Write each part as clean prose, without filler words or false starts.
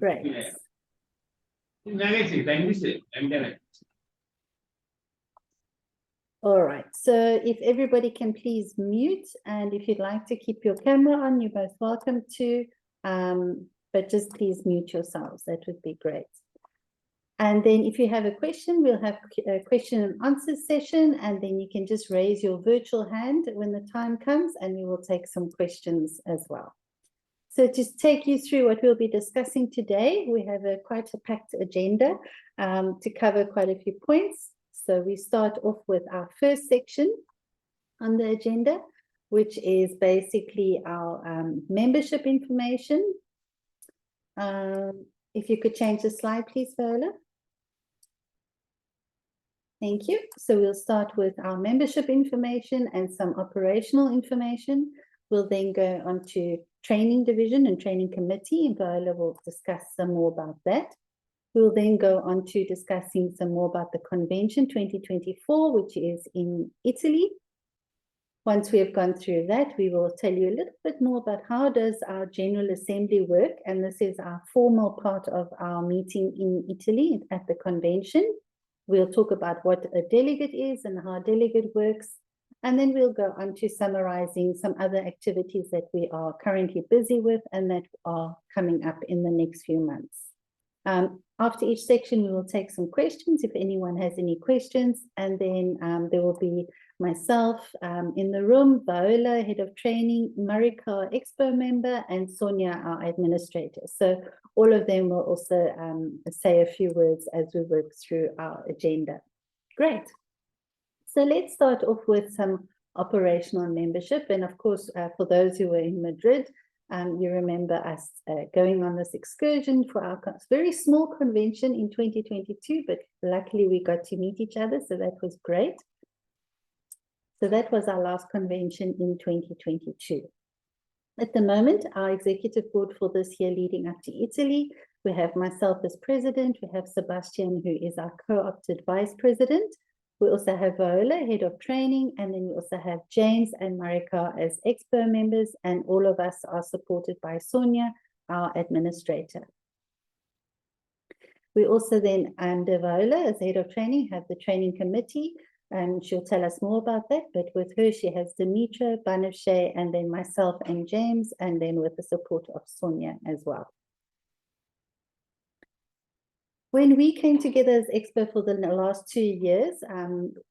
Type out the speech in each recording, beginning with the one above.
Right. All right, so if everybody can please mute, and if you'd like to keep your camera on, you're most welcome to, but just please mute yourselves, that would be great. And then if you have a question, we'll have a question and answer session, and then you can just raise your virtual hand when the time comes, and we will take some questions as well. So to take you through what we'll be discussing today, we have quite a packed agenda to cover quite a few points. So we start off with our first section on the agenda, which is basically our membership information. If you could change the slide, please, Viola. Thank you. So we'll start with our membership information and some operational information. We'll then go on to training division and training committee, and Viola will discuss some more about that. We'll then go on to discussing some more about the convention 2024, which is in Italy. Once we have gone through that, we will tell you a little bit more about how does our General Assembly work, and this is our formal part of our meeting in Italy at the convention. We'll talk about what a delegate is and how a delegate works, and then we'll go on to summarizing some other activities that we are currently busy with and that are coming up in the next few months. After each section, we will take some questions if anyone has any questions, and then there will be myself in the room, Viola, Head of Training, Marika, Expo member, and Sonia, our administrator. So all of them will also say a few words as we work through our agenda. Great. So let's start off with some operational membership. And of course, for those who were in Madrid, you remember us going on this excursion for our very small convention in 2022, but luckily we got to meet each other, so that was great. So that was our last convention in 2022. At the moment, our executive board for this year leading up to Italy, we have myself as president, we have Sebastian, who is our co-opted vice president. We also have Viola, head of training, and then we also have James and Marika as expo members, and all of us are supported by Sonia, our administrator. We also then, under Viola as head of training, have the training committee, and she'll tell us more about that, but with her she has Dimitra, Banafshe, and then myself and James, and then with the support of Sonia as well. When we came together as Expo for the last 2 years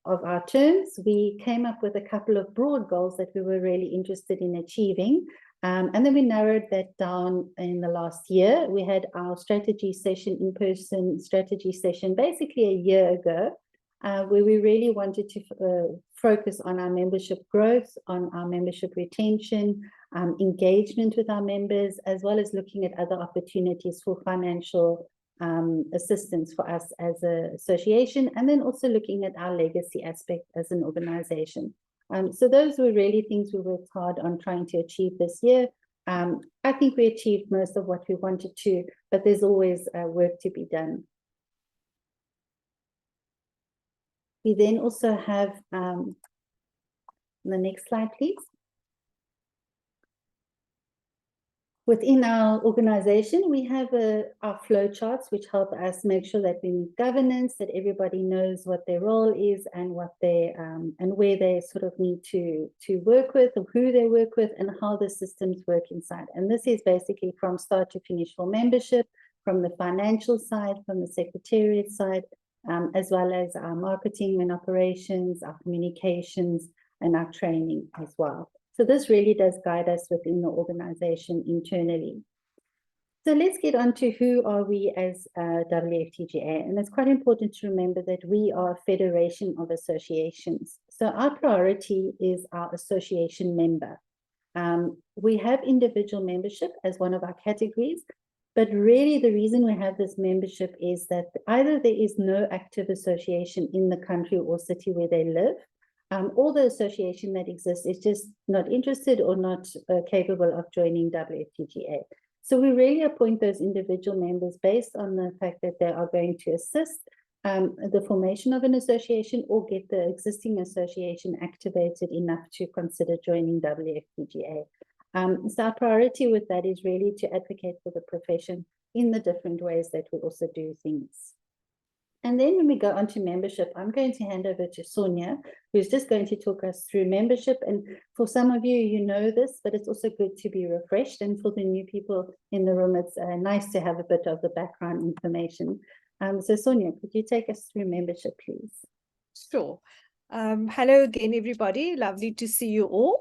of our terms, we came up with a couple of broad goals that we were really interested in achieving. And then we narrowed that down in the last year. We had our strategy session, in-person strategy session, basically a year ago, where we really wanted to focus on our membership growth, on our membership retention, engagement with our members, as well as looking at other opportunities for financial assistance for us as an association, and then also looking at our legacy aspect as an organization. So those were really things we worked hard on trying to achieve this year. I think we achieved most of what we wanted to, but there's always work to be done. We then also have, the next slide, please. Within our organization, we have our flow charts, which help us make sure that we meet governance, that everybody knows what their role is and what they and where they sort of need to work with, or who they work with, and how the systems work inside. And this is basically from start to finish for membership, from the financial side, from the secretariat side, as well as our marketing and operations, our communications, and our training as well. So this really does guide us within the organization internally. So let's get on to who are we as WFTGA. And it's quite important to remember that we are a federation of associations. So our priority is our association member. We have individual membership as one of our categories, but really the reason we have this membership is that either there is no active association in the country or city where they live, or the association that exists is just not interested or not capable of joining WFTGA. So we really appoint those individual members based on the fact that they are going to assist the formation of an association or get the existing association activated enough to consider joining WFTGA. So our priority with that is really to advocate for the profession in the different ways that we also do things. And then when we go on to membership, I'm going to hand over to Sonia, who's just going to talk us through membership. And for some of you, you know this, but it's also good to be refreshed. And for the new people in the room, it's nice to have a bit of the background information. So Sonia, could you take us through membership, please? Sure. Hello again, everybody. Lovely to see you all.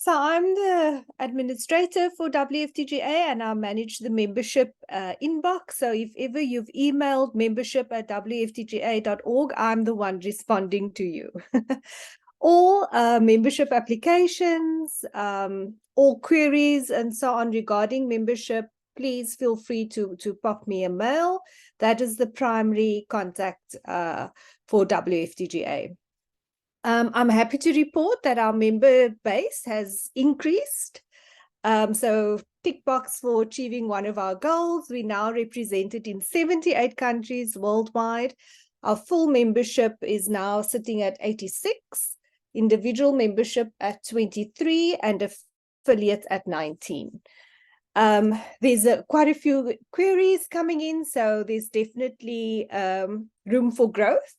So I'm the administrator for WFTGA and I manage the membership inbox. So if ever you've emailed membership@wftga.org, I'm the one responding to you. All membership applications, all queries and so on regarding membership, please feel free to pop me a mail. That is the primary contact for WFTGA. I'm happy to report that our member base has increased. So tick box for achieving one of our goals. We now represented in 78 countries worldwide. Our full membership is now sitting at 86, individual membership at 23, and affiliate at 19. There's quite a few queries coming in, so there's definitely room for growth.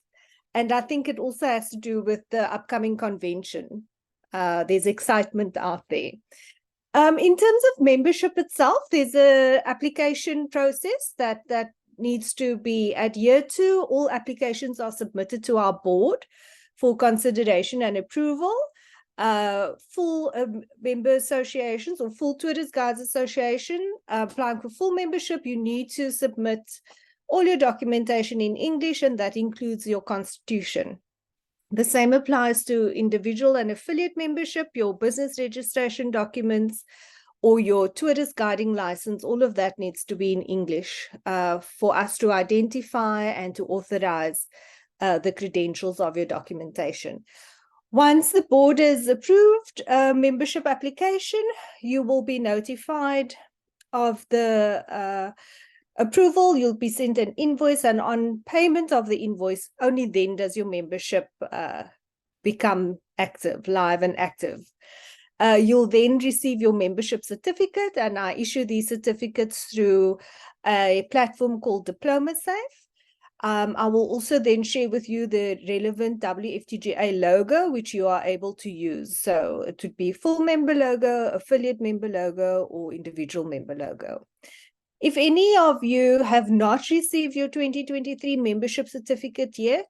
And I think it also has to do with the upcoming convention. There's excitement out there. In terms of membership itself, there's an application process that needs to be adhered to. All applications are submitted to our board for consideration and approval. Full member associations or full Tourist Guides Association, applying for full membership, you need to submit all your documentation in English, and that includes your constitution. The same applies to individual and affiliate membership, your business registration documents, or your tourist guiding license. All of that needs to be in English for us to identify and to authorize the credentials of your documentation. Once the board has approved a membership application, you will be notified of the approval. You'll be sent an invoice, and on payment of the invoice, only then does your membership become active, live and active. You'll then receive your membership certificate, and I issue these certificates through a platform called DiplomaSafe. I will also then share with you the relevant WFTGA logo, which you are able to use. So it would be full member logo, affiliate member logo, or individual member logo. If any of you have not received your 2023 membership certificate yet,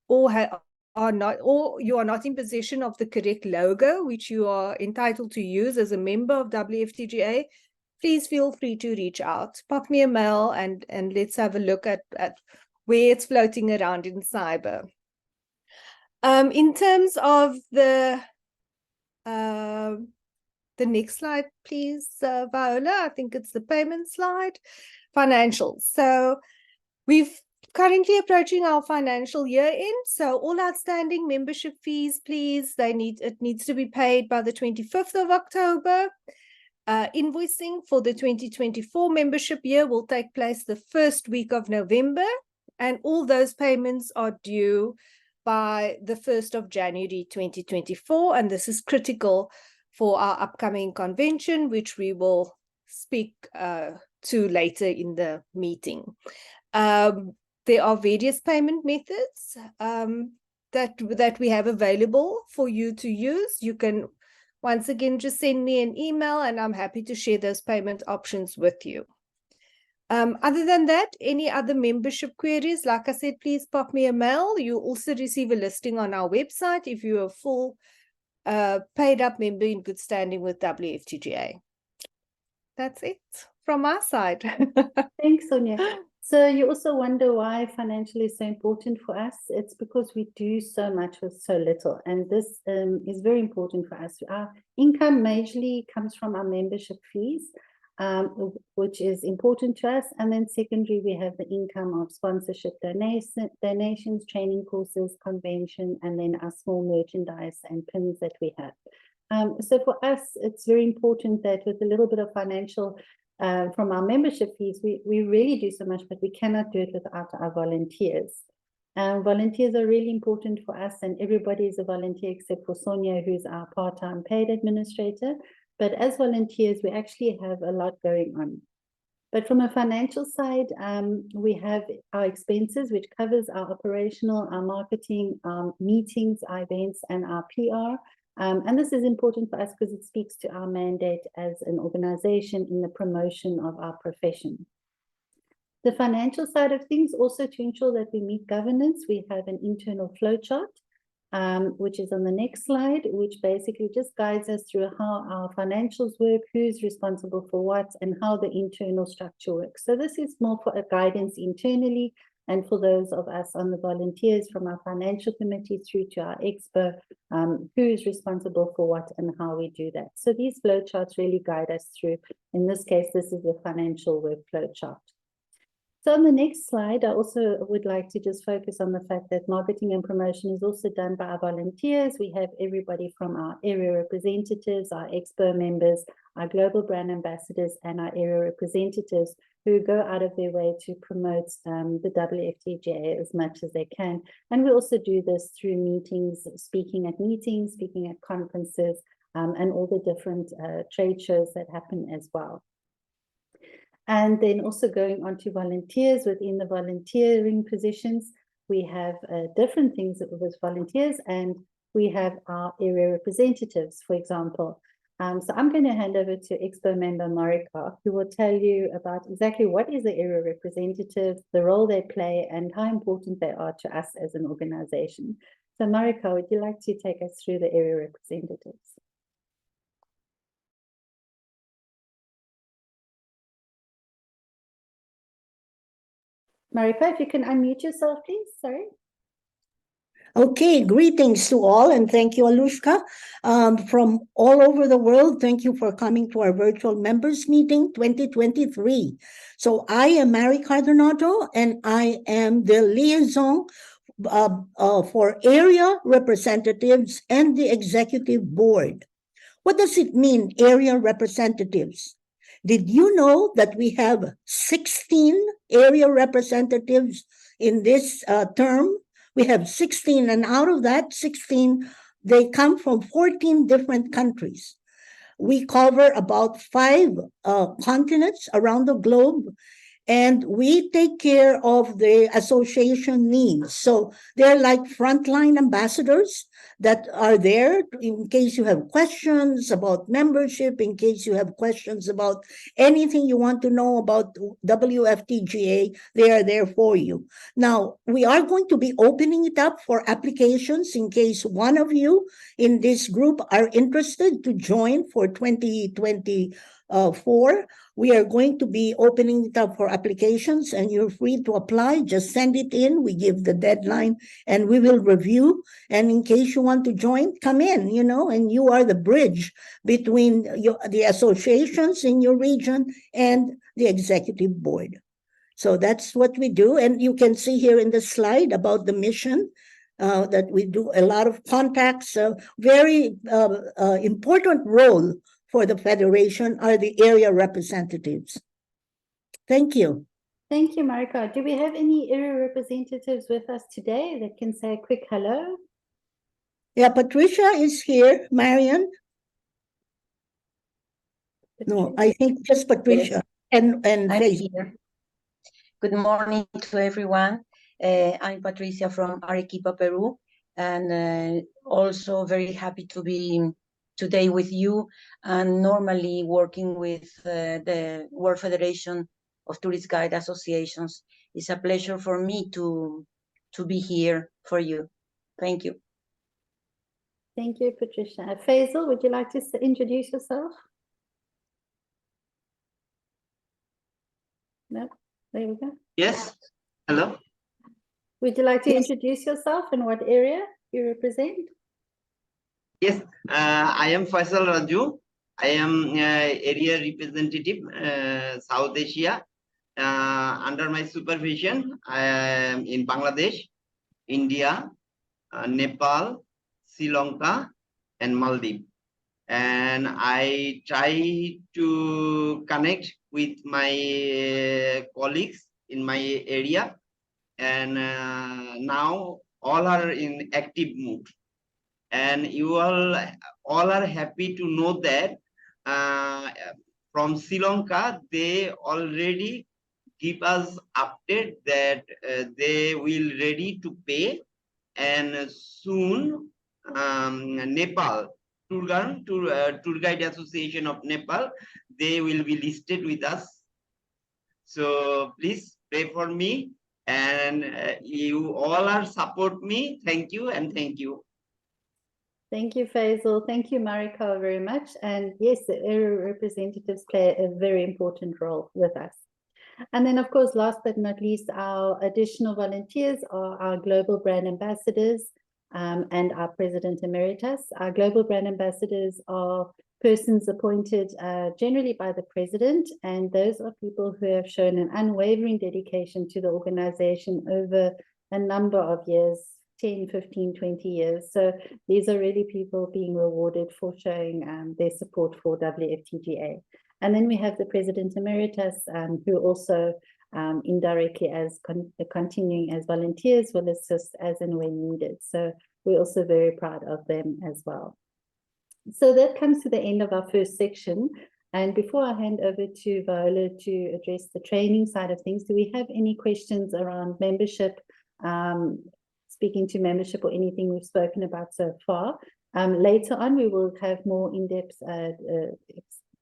or you are not in possession of the correct logo, which you are entitled to use as a member of WFTGA, please feel free to reach out. Pop me a mail and let's have a look at where it's floating around in cyber. In terms of the next slide, please, Viola. I think it's the payment slide. Financials. So we've currently approaching our financial year end. So all outstanding membership fees, please, it needs to be paid by the 25th of October. Invoicing for the 2024 membership year will take place the first week of November, and all those payments are due by the 1st of January 2024, and this is critical for our upcoming convention, which we will speak to later in the meeting. There are various payment methods that we have available for you to use. You can, once again, just send me an email, and I'm happy to share those payment options with you. Other than that, any other membership queries, like I said, please pop me a mail. You'll also receive a listing on our website if you're a full paid up member in good standing with WFTGA. That's it from our side. Thanks, Sonia. So you also wonder why financial is so important for us. It's because we do so much with so little, and this is very important for us. Our income majorly comes from our membership fees, which is important to us. And then secondary, we have the income of sponsorship donations, training courses, convention, and then our small merchandise and pins that we have. So for us, it's very important that with a little bit of financial from our membership fees, we really do so much, but we cannot do it without our volunteers. Volunteers are really important for us, and everybody is a volunteer except for Sonia, who's our part-time paid administrator. But as volunteers, we actually have a lot going on. But from a financial side, we have our expenses, which covers our operational, our marketing, our meetings, our events, and our PR. And this is important for us because it speaks to our mandate as an organization in the promotion of our profession. The financial side of things, also to ensure that we meet governance, we have an internal flowchart, which is on the next slide, which basically just guides us through how our financials work, who's responsible for what, and how the internal structure works. So this is more for a guidance internally, and for those of us on the volunteers from our financial committee through to our expo, who's responsible for what and how we do that. So these flowcharts really guide us through. In this case, this is the financial workflow chart. So on the next slide, I also would like to just focus on the fact that marketing and promotion is also done by our volunteers. We have everybody from our area representatives, our expo members, our global brand ambassadors, and our area representatives who go out of their way to promote the WFTGA as much as they can. And we also do this through meetings, speaking at conferences, and all the different trade shows that happen as well. And then also going on to volunteers, within the volunteering positions, we have different things with volunteers, and we have our area representatives, for example. So I'm going to hand over to Expo member Marika, who will tell you about exactly what is the area representative, the role they play, and how important they are to us as an organization. So Marika, would you like to take us through the area representatives? Marika, if you can unmute yourself, please. Sorry. Okay, greetings to all, and thank you, Alushka. From all over the world, thank you for coming to our virtual members meeting 2023. So I am Mary Cardonado, and I am the liaison for area representatives and the executive board. What does it mean, area representatives? Did you know that we have 16 area representatives in this term? We have 16, and out of that 16, they come from 14 different countries. We cover about 5 continents around the globe, and we take care of the association needs. So they're like frontline ambassadors that are there in case you have questions about membership, in case you have questions about anything you want to know about WFTGA, they are there for you. Now, we are going to be opening it up for applications in case one of you in this group are interested to join for 2024. We are going to be opening it up for applications, and you're free to apply. Just send it in. We give the deadline, and we will review. And in case you want to join, come in, and you are the bridge between the associations in your region and the executive board. So that's what we do. And you can see here in the slide about the mission that we do a lot of contacts. Very important role for the Federation are the area representatives. Thank you. Thank you, Marika. Do we have any area representatives with us today that can say a quick hello? Yeah, Patricia is here. Marian? No, I think just Patricia. Yes. and I'm Faith. here. Good morning to everyone. I'm Patricia from Arequipa, Peru, and also very happy to be today with you, and normally working with the World Federation of Tourist Guide Associations. It's a pleasure for me to be here for you. Thank you. Thank you, Patricia. Faisal, would you like to introduce yourself? No, there we go. Yes, hello. Would you like to introduce yourself and what area you represent? Yes, I am Faisal Raju. I am area representative, South Asia. Under my supervision, I am in Bangladesh, India, Nepal, Sri Lanka, and Maldives. And I try to connect with my colleagues in my area and now all are in active mood. And you all are happy to know that from Sri Lanka, they already give us update that they will ready to pay, and soon Nepal tour guide association of Nepal, they will be listed with us. So please pray for me, and you all are support me. Thank you and thank you. Thank you, Faisal. Thank you, Marika, very much. And yes, the area representatives play a very important role with us. And then, of course, last but not least, our additional volunteers are our global brand ambassadors and our president emeritus. Our global brand ambassadors are persons appointed generally by the president, and those are people who have shown an unwavering dedication to the organization over a number of years, 10, 15, 20 years. So these are really people being rewarded for showing their support for WFTGA. And then we have the President Emeritus, who also indirectly as continuing as volunteers will assist as and when needed. So we're also very proud of them as well. So that comes to the end of our first section. And before I hand over to Viola to address the training side of things, do we have any questions around membership, speaking to membership, or anything we've spoken about so far? Later on, we will have more in-depth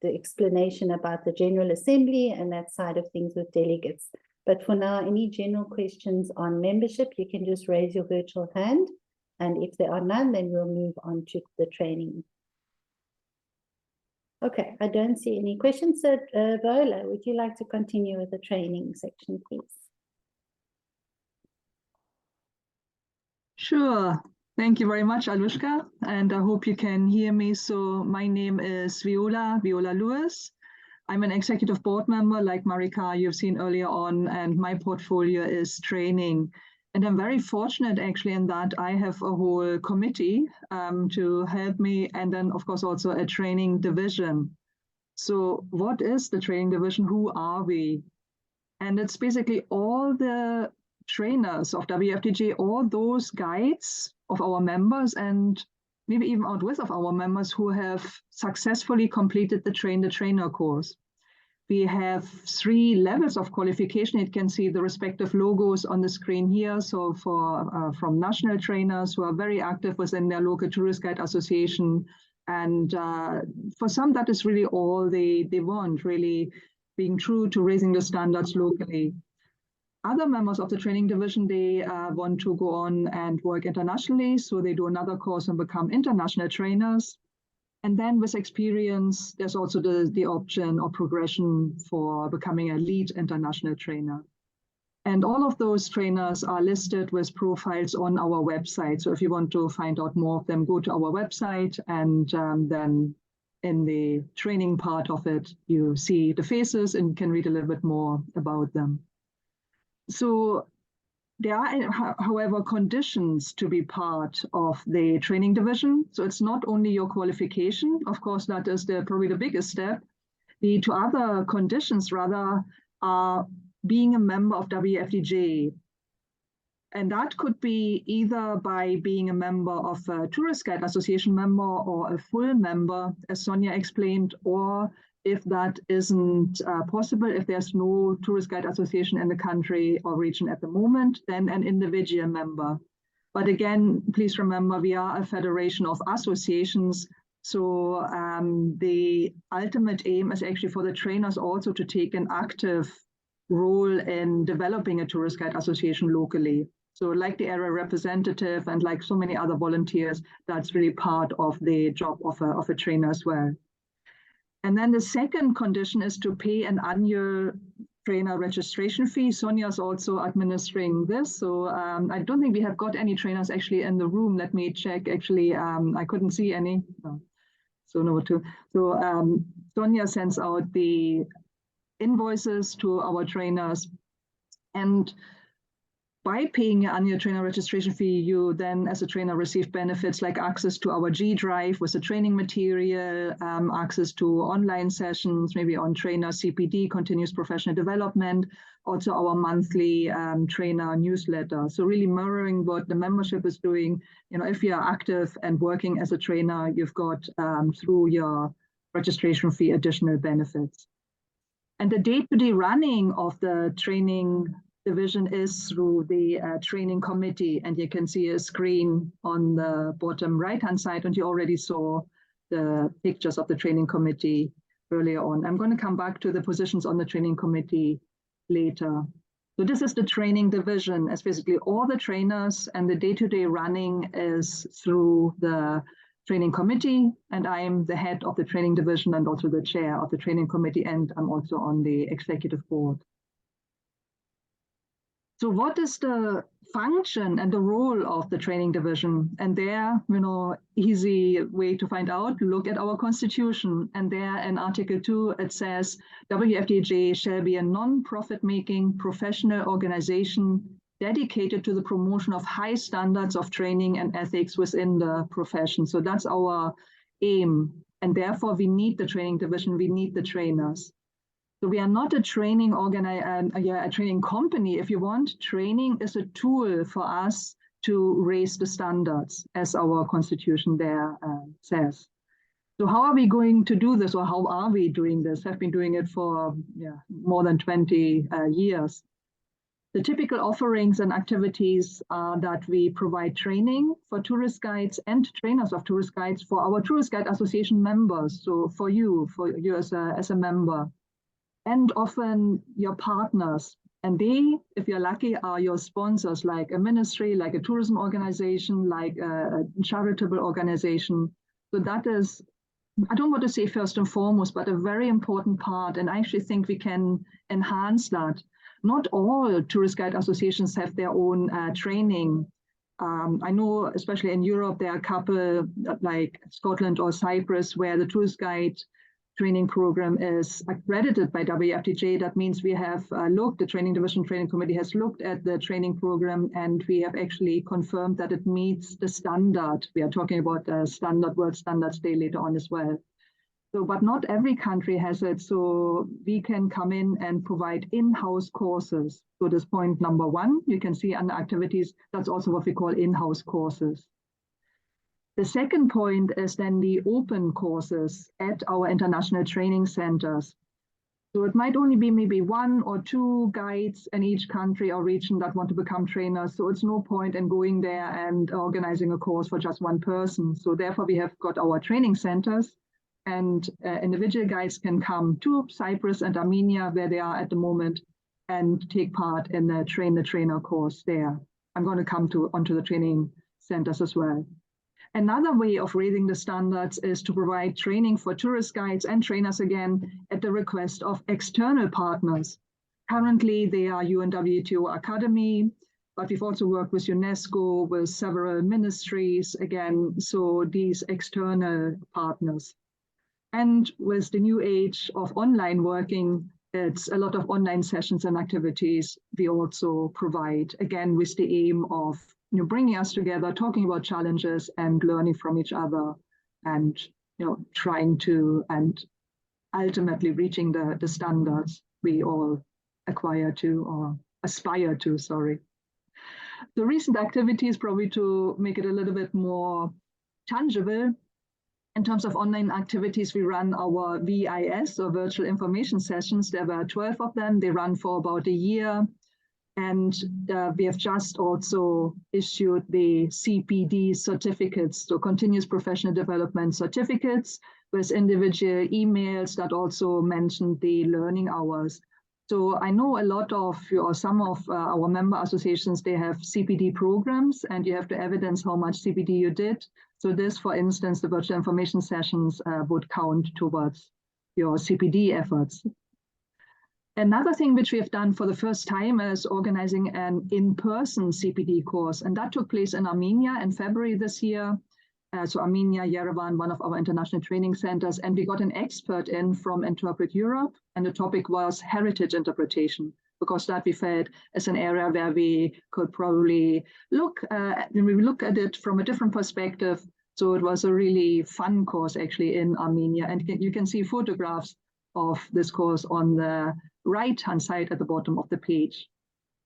the explanation about the General Assembly and that side of things with delegates. But for now, any general questions on membership, you can just raise your virtual hand. And if there are none, then we'll move on to the training. Okay, I don't see any questions. So, Viola, would you like to continue with the training section, please? Sure. Thank you very much, Alushka, and I hope you can hear me. So my name is Viola Lewis. I'm an executive board member like Marika you've seen earlier on, and my portfolio is training. And I'm very fortunate actually in that I have a whole committee to help me, and then of course also a training division. So what is the training division? Who are we? And it's basically all the trainers of WFTGA, all those guides of our members, and maybe even outwith of our members who have successfully completed the Train the Trainer course. We have 3 levels of qualification. You can see the respective logos on the screen here. So for from national trainers who are very active within their local tourist guide association, and for some that is really all they want, really being true to raising the standards locally. Other members of the training division, they want to go on and work internationally, so they do another course and become international trainers. And then with experience, there's also the option or progression for becoming a lead international trainer. And all of those trainers are listed with profiles on our website. So if you want to find out more of them, go to our website, and then in the training part of it, you see the faces and can read a little bit more about them. So there are, however, conditions to be part of the training division. So it's not only your qualification. Of course, that is probably the biggest step. The 2 other conditions, rather, are being a member of WFTGA. And that could be either by being a member of a Tourist Guide Association member or a full member, as Sonia explained, or if that isn't possible, if there's no Tourist Guide Association in the country or region at the moment, then an individual member. But again, please remember, we are a federation of associations. So the ultimate aim is actually for the trainers also to take an active role in developing a Tourist Guide Association locally. So like the area representative and like so many other volunteers, that's really part of the job of a trainer as well. And then the second condition is to pay an annual trainer registration fee. Sonia is also administering this. So I don't think we have got any trainers actually in the room. Let me check. Actually, I couldn't see any. So no two. So Sonia sends out the invoices to our trainers. And by paying your annual trainer registration fee, you then, as a trainer, receive benefits like access to our G Drive with the training material, access to online sessions, maybe on trainer CPD, continuous professional development, also our monthly trainer newsletter. So really mirroring what the membership is doing. You know, if you are active and working as a trainer, you've got through your registration fee additional benefits. And the day-to-day running of the training division is through the training committee, and you can see a screen on the bottom right-hand side, and you already saw the pictures of the training committee earlier on. I'm going to come back to the positions on the training committee later. So this is the training division, as basically all the trainers, and the day-to-day running is through the training committee, and I'm the head of the training division and also the chair of the training committee, and I'm also on the executive board. So what is the function and the role of the training division? And there, you know, easy way to find out, look at our constitution. And there in Article 2, it says, WFDJ shall be a non-profit making professional organization dedicated to the promotion of high standards of training and ethics within the profession. So that's our aim. And therefore we need the training division, we need the trainers. So we are not a training a training company, if you want. Training is a tool for us to raise the standards, as our constitution there says. So how are we going to do this, or how are we doing this? I've been doing it for more than 20 years. The typical offerings and activities are that we provide training for tourist guides and trainers of tourist guides for our Tourist Guide Association members. So for you as a member. And often your partners, and they, if you're lucky, are your sponsors, like a ministry, like a tourism organization, like a charitable organization. So that is, I don't want to say first and foremost, but a very important part. And I actually think we can enhance that. Not all tourist guide associations have their own training. I know, especially in Europe, there are a couple like Scotland or Cyprus where the tourist guide training program is accredited by WFDJ. That means we have looked, the training division training committee has looked at the training program, and we have actually confirmed that it meets the standard. We are talking about the standard, World Standards Day later on as well. So, but not every country has it. So we can come in and provide in-house courses. So this point number one, you can see under activities, that's also what we call in-house courses. The second point is then the open courses at our international training centers. So it might only be maybe 1 or 2 guides in each country or region that want to become trainers. So it's no point in going there and organizing a course for just one person. So therefore we have got our training centers, and individual guides can come to Cyprus and Armenia, where they are at the moment, and take part in the train the trainer course there. I'm going to come onto the training centers as well. Another way of raising the standards is to provide training for tourist guides and trainers again at the request of external partners. Currently, they are UNWTO Academy, but we've also worked with UNESCO, with several ministries, again, so these external partners. And with the new age of online working, it's a lot of online sessions and activities we also provide, again, with the aim of bringing us together, talking about challenges and learning from each other, and trying to and ultimately reaching the standards we all aspire to, sorry. The recent activities, probably to make it a little bit more tangible, in terms of online activities, we run our VIS, or virtual information sessions. There were 12 of them. They run for about a year. And we have just also issued the CPD certificates, so continuous professional development certificates, with individual emails that also mention the learning hours. So I know a lot of some of our member associations, they have CPD programs, and you have to evidence how much CPD you did. So this, for instance, the virtual information sessions would count towards your CPD efforts. Another thing which we have done for the first time is organizing an in-person CPD course, and that took place in Armenia in February this year. So Armenia, Yerevan, one of our international training centers, and we got an expert in from Interpret Europe, and the topic was heritage interpretation. because that we felt as an area where we could probably look at it from a different perspective. So it was a really fun course actually in Armenia, and you can see photographs of this course on the right-hand side at the bottom of the page.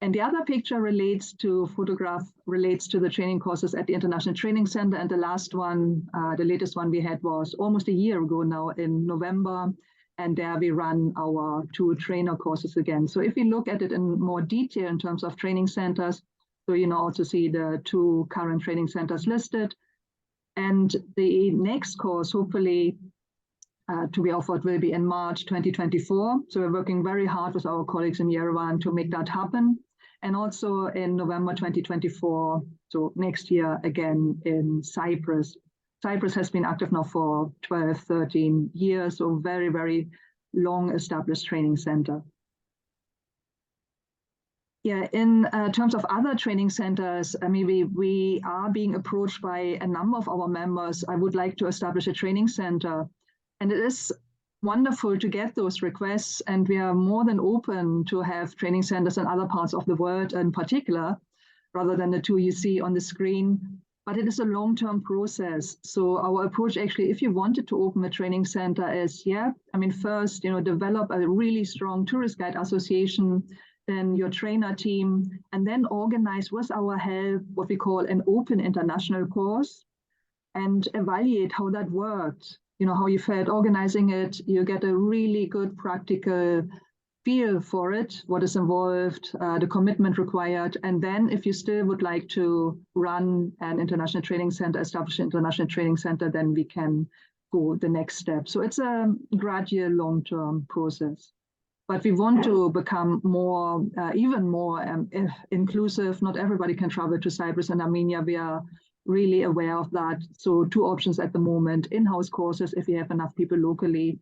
And the other picture relates to the training courses at the International Training Center. And the last one, the latest one we had was almost a year ago now in November. And there we run our 2 trainer courses again. So if we look at it in more detail in terms of training centers, so you know, also see the 2 current training centers listed. And the next course, hopefully, to be offered will be in March 2024. So we're working very hard with our colleagues in Yerevan to make that happen. And also in November 2024, so next year again in Cyprus. Cyprus has been active now for 12, 13 years, so very, very long established training center. Yeah, in terms of other training centers, I mean, we are being approached by a number of our members. I would like to establish a training center. And it is wonderful to get those requests, and we are more than open to have training centers in other parts of the world in particular, rather than the 2 you see on the screen. But it is a long-term process. So our approach actually, if you wanted to open a training center, is, first, develop a really strong tourist guide association, then your trainer team, and then organize with our help what we call an open international course and evaluate how that worked. You know, how you felt organizing it, you get a really good practical feel for it, what is involved, the commitment required. And then if you still would like to run an international training center, establish an international training center, then we can go the next step. So it's a gradual long-term process. But we want to become more, even more inclusive. Not everybody can travel to Cyprus and Armenia. We are really aware of that. So 2 options at the moment: in-house courses if you have enough people locally,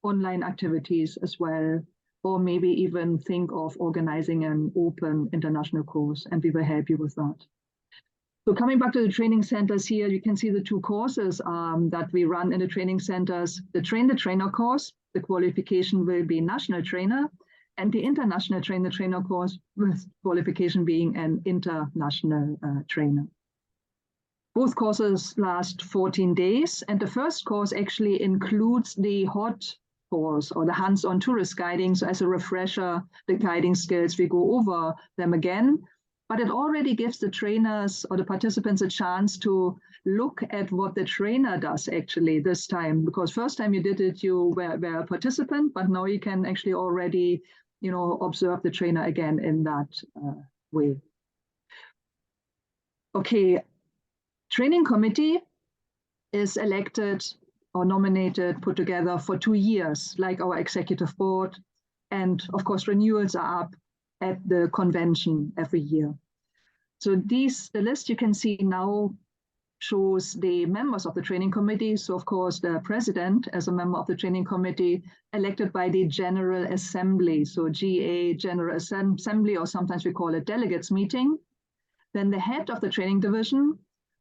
online activities as well, or maybe even think of organizing an open international course, and we will help you with that. So coming back to the training centers here, you can see the 2 courses that we run in the training centers. The Train the Trainer course, the qualification will be national trainer, and the international Train the Trainer course with qualification being an international trainer. Both courses last 14 days, and the first course actually includes the hot course or the hands-on tourist guiding. So as a refresher, the guiding skills, we go over them again, but it already gives the trainers or the participants a chance to look at what the trainer does actually this time, because first time you did it, you were a participant, but now you can actually already, observe the trainer again in that way. Okay. Training committee is elected or nominated, put together for 2 years, like our executive board. And of course, renewals are up at the convention every year. So the list you can see now shows the members of the training committee. So of course, the president as a member of the training committee elected by the General Assembly. So GA, General Assembly, or sometimes we call it delegates meeting. Then the head of the training division,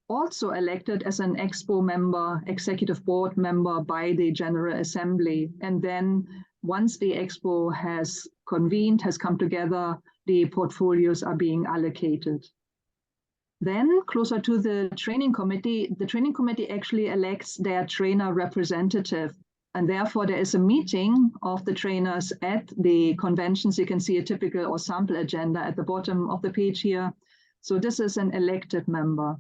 also elected as an expo member, executive board member by the General Assembly. And then once the expo has convened, has come together, the portfolios are being allocated. Then closer to the training committee actually elects their trainer representative. And therefore there is a meeting of the trainers at the conventions. You can see a typical or sample agenda at the bottom of the page here. So this is an elected member.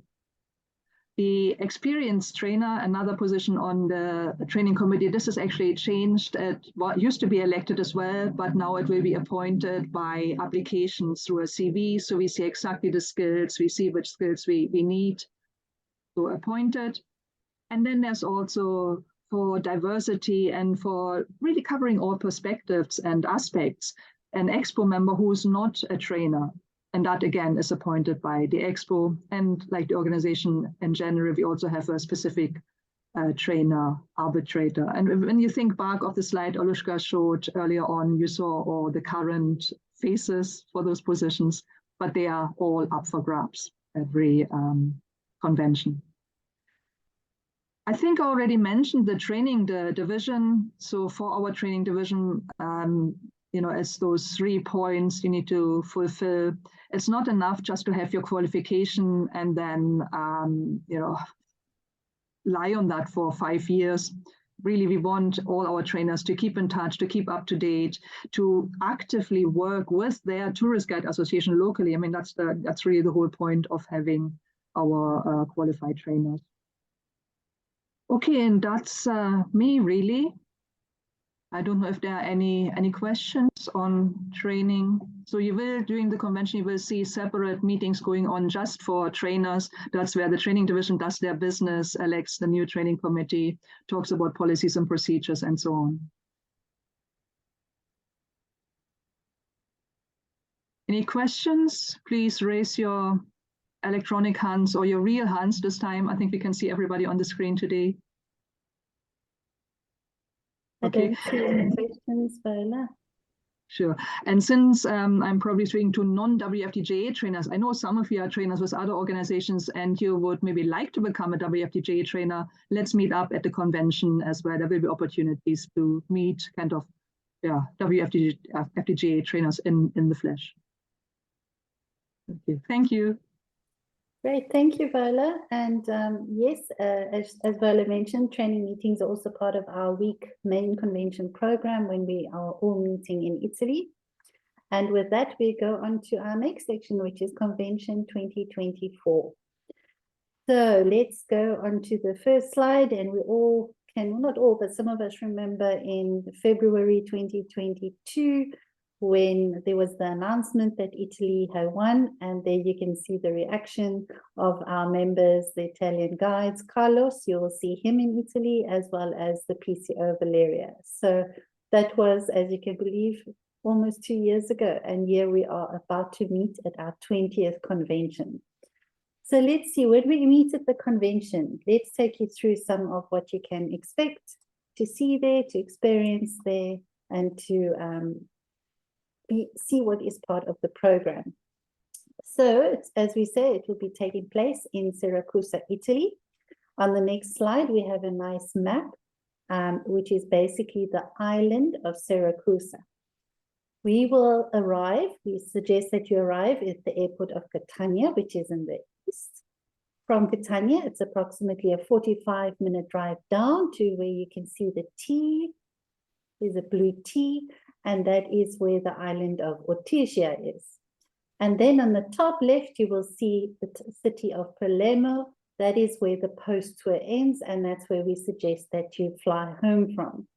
The experienced trainer, another position on the training committee, this is actually changed at what used to be elected as well, but now it will be appointed by applications through a CV. So we see exactly the skills, we see which skills we need. So appointed. And then there's also for diversity and for really covering all perspectives and aspects, an expo member who's not a trainer. And that, again, is appointed by the expo. And like the organization in general, we also have a specific trainer arbitrator. And when you think back of the slide Olushka showed earlier on, you saw all the current faces for those positions, but they are all up for grabs every convention. I think I already mentioned the training division. So for our training division, as those 3 points you need to fulfill. It's not enough just to have your qualification and then, lie on that for 5 years. Really, we want all our trainers to keep in touch, to keep up to date, to actively work with their tourist guide association locally. I mean, that's really the whole point of having our qualified trainers. Okay, and that's me really. I don't know if there are any questions on training. So you will, during the convention, you will see separate meetings going on just for trainers. That's where the training division does their business, elects the new training committee, talks about policies and procedures and so on. Any questions? Please raise your electronic hands or your real hands this time. I think we can see everybody on the screen today. I Okay. don't see any questions, Viola. Sure. And since I'm probably speaking to non-WFDJA trainers, I know some of you are trainers with other organizations and you would maybe like to become a WFDJA trainer. Let's meet up at the convention as well. There will be opportunities to meet kind of WFDJA trainers in the flesh. Okay. Thank you. Great, thank you, Viola. And yes, as Viola mentioned, training meetings are also part of our week main convention program when we are all meeting in Italy. And with that, we go on to our next section, which is Convention 2024. So let's go on to the first slide, and we all can, well, not all, but some of us remember in February 2022, when there was the announcement that Italy had won, and there you can see the reaction of our members, the Italian guides. Carlos, you will see him in Italy, as well as the PCO Valeria. So that was, as you can believe, almost 2 years ago, and here we are about to meet at our 20th convention. So let's see, when we meet at the convention, let's take you through some of what you can expect to see there, to experience there, and to see what is part of the program. So, as we say, it will be taking place in Siracusa, Italy. On the next slide, we have a nice map, which is basically the island of Siracusa. We will arrive, we suggest that you arrive at the airport of Catania, which is in the east. From Catania, it's approximately a 45-minute drive down to where you can see the T. There's a blue T, and that is where the island of Ortigia is. And then on the top left, you will see the city of Palermo. That is where the post tour ends, and that's where we suggest that you fly home from.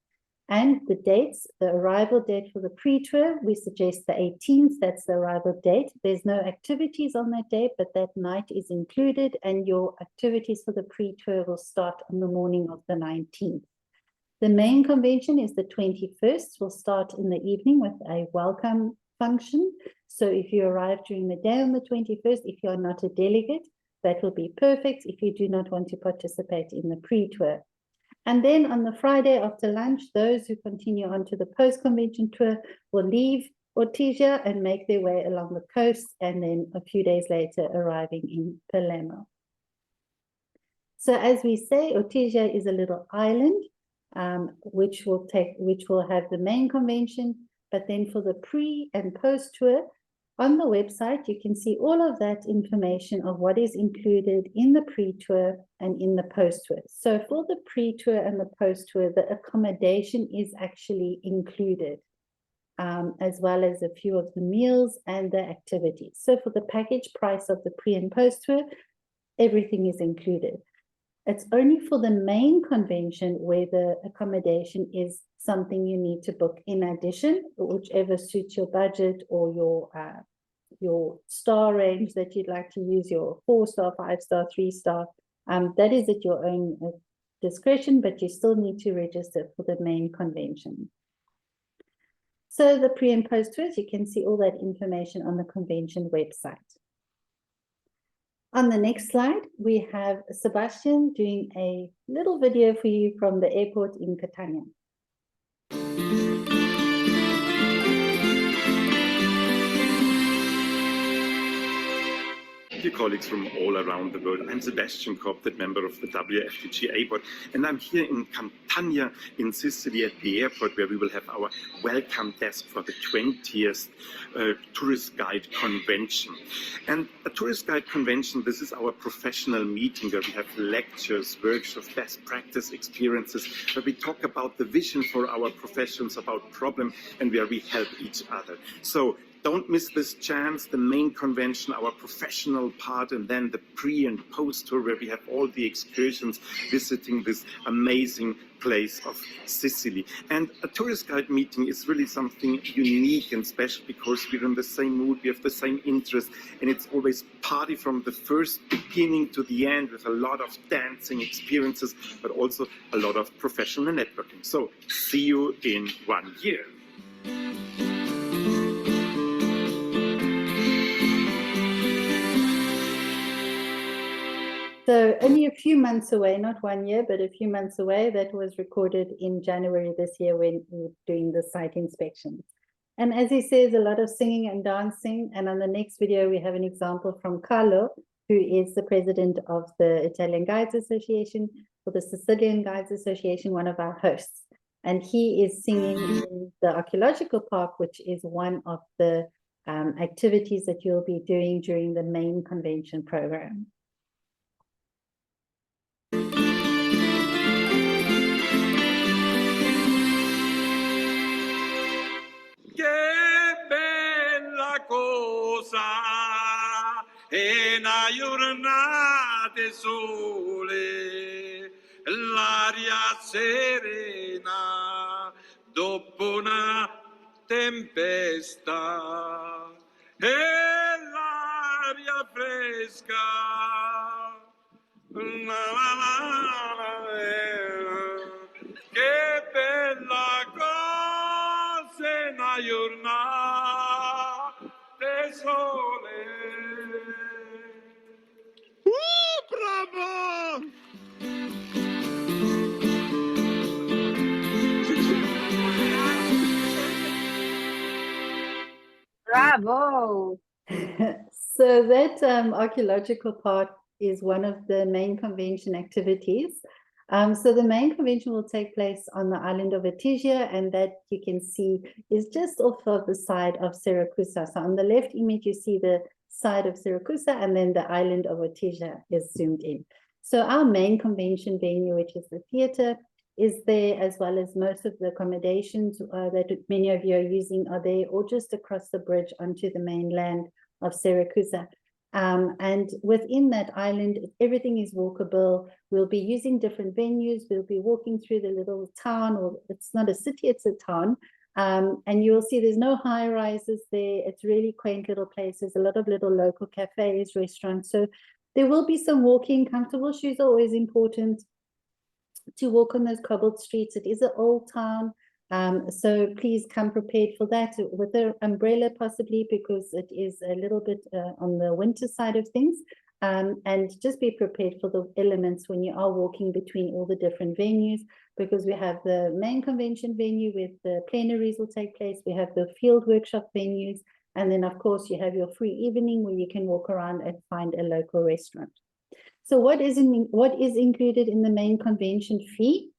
And the dates, the arrival date for the pre-tour, we suggest the 18th, that's the arrival date. There's no activities on that day, but that night is included, and your activities for the pre-tour will start on the morning of the 19th. The main convention is the 21st. We'll start in the evening with a welcome function. So if you arrive during the day on the 21st, if you're not a delegate, that will be perfect if you do not want to participate in the pre-tour. And then on the Friday after lunch, those who continue on to the post-convention tour will leave Ortigia and make their way along the coast, and then a few days later arriving in Palermo. So as we say, Ortigia is a little island, which will have the main convention, but then for the pre and post tour, on the website, you can see all of that information of what is included in the pre-tour and in the post-tour. So for the pre-tour and the post-tour, the accommodation is actually included, as well as a few of the meals and the activities. So for the package price of the pre and post-tour, everything is included. It's only for the main convention where the accommodation is something you need to book in addition, whichever suits your budget or your star range that you'd like to use, your 4-star, 5-star, 3-star. That is at your own discretion, but you still need to register for the main convention. So the pre and post tours, you can see all that information on the convention website. On the next slide, we have Sebastian doing a little video for you from the airport in Catania. dear colleagues from all around the world. I'm Sebastian Kopp, the member of the WFDGA board, and I'm here in Campania in Sicily at the airport, where we will have our welcome desk for the 20th Tourist Guide Convention. And a Tourist Guide Convention, this is our professional meeting where we have lectures, workshops, best practice experiences, where we talk about the vision for our professions, about problem, and where we help each other. So don't miss this chance, the main convention, our professional part, and then the pre and post tour where we have all the excursions visiting this amazing place of Sicily. And a tourist guide meeting is really something unique and special because we're in the same mood, we have the same interest, and it's always party from the first beginning to the end with a lot of dancing experiences, but also a lot of professional networking. So see you in 1 year. So only a few months away, not 1 year, but a few months away. That was recorded in January this year when we were doing the site inspections. And as he says, a lot of singing and dancing. And on the next video, we have an example from Carlo, who is the president of the Italian Guides Association, or the Sicilian Guides Association, one of our hosts. And he is singing in the archaeological park, which is one of the activities that you'll be doing during the main convention program. Che bella cosa è una giornata sole, l'aria serena dopo una tempesta e l'aria fresca. Che bella cosa è una giornata sole. Bravo! Bravo! So that archaeological part is one of the main convention activities. So the main convention will take place on the island of Ortigia, and that you can see is just off of the side of Siracusa. So on the left image, you see the side of Siracusa, and then the island of Ortigia is zoomed in. So our main convention venue, which is the theater, is there, as well as most of the accommodations that many of you are using are there, or just across the bridge onto the mainland of Siracusa. And within that island, everything is walkable. We'll be using different venues. We'll be walking through the little town, or it's not a city, it's a town. And you'll see there's no high rises there. It's really quaint little places, a lot of little local cafes, restaurants. So there will be some walking. Comfortable shoes are always important to walk on those cobbled streets. It is an old town. So please come prepared for that, with an umbrella possibly, because it is a little bit on the winter side of things. And just be prepared for the elements when you are walking between all the different venues, because we have the main convention venue where the plenaries will take place. We have the field workshop venues. And then, of course, you have your free evening where you can walk around and find a local restaurant. So what is included in the main convention fee?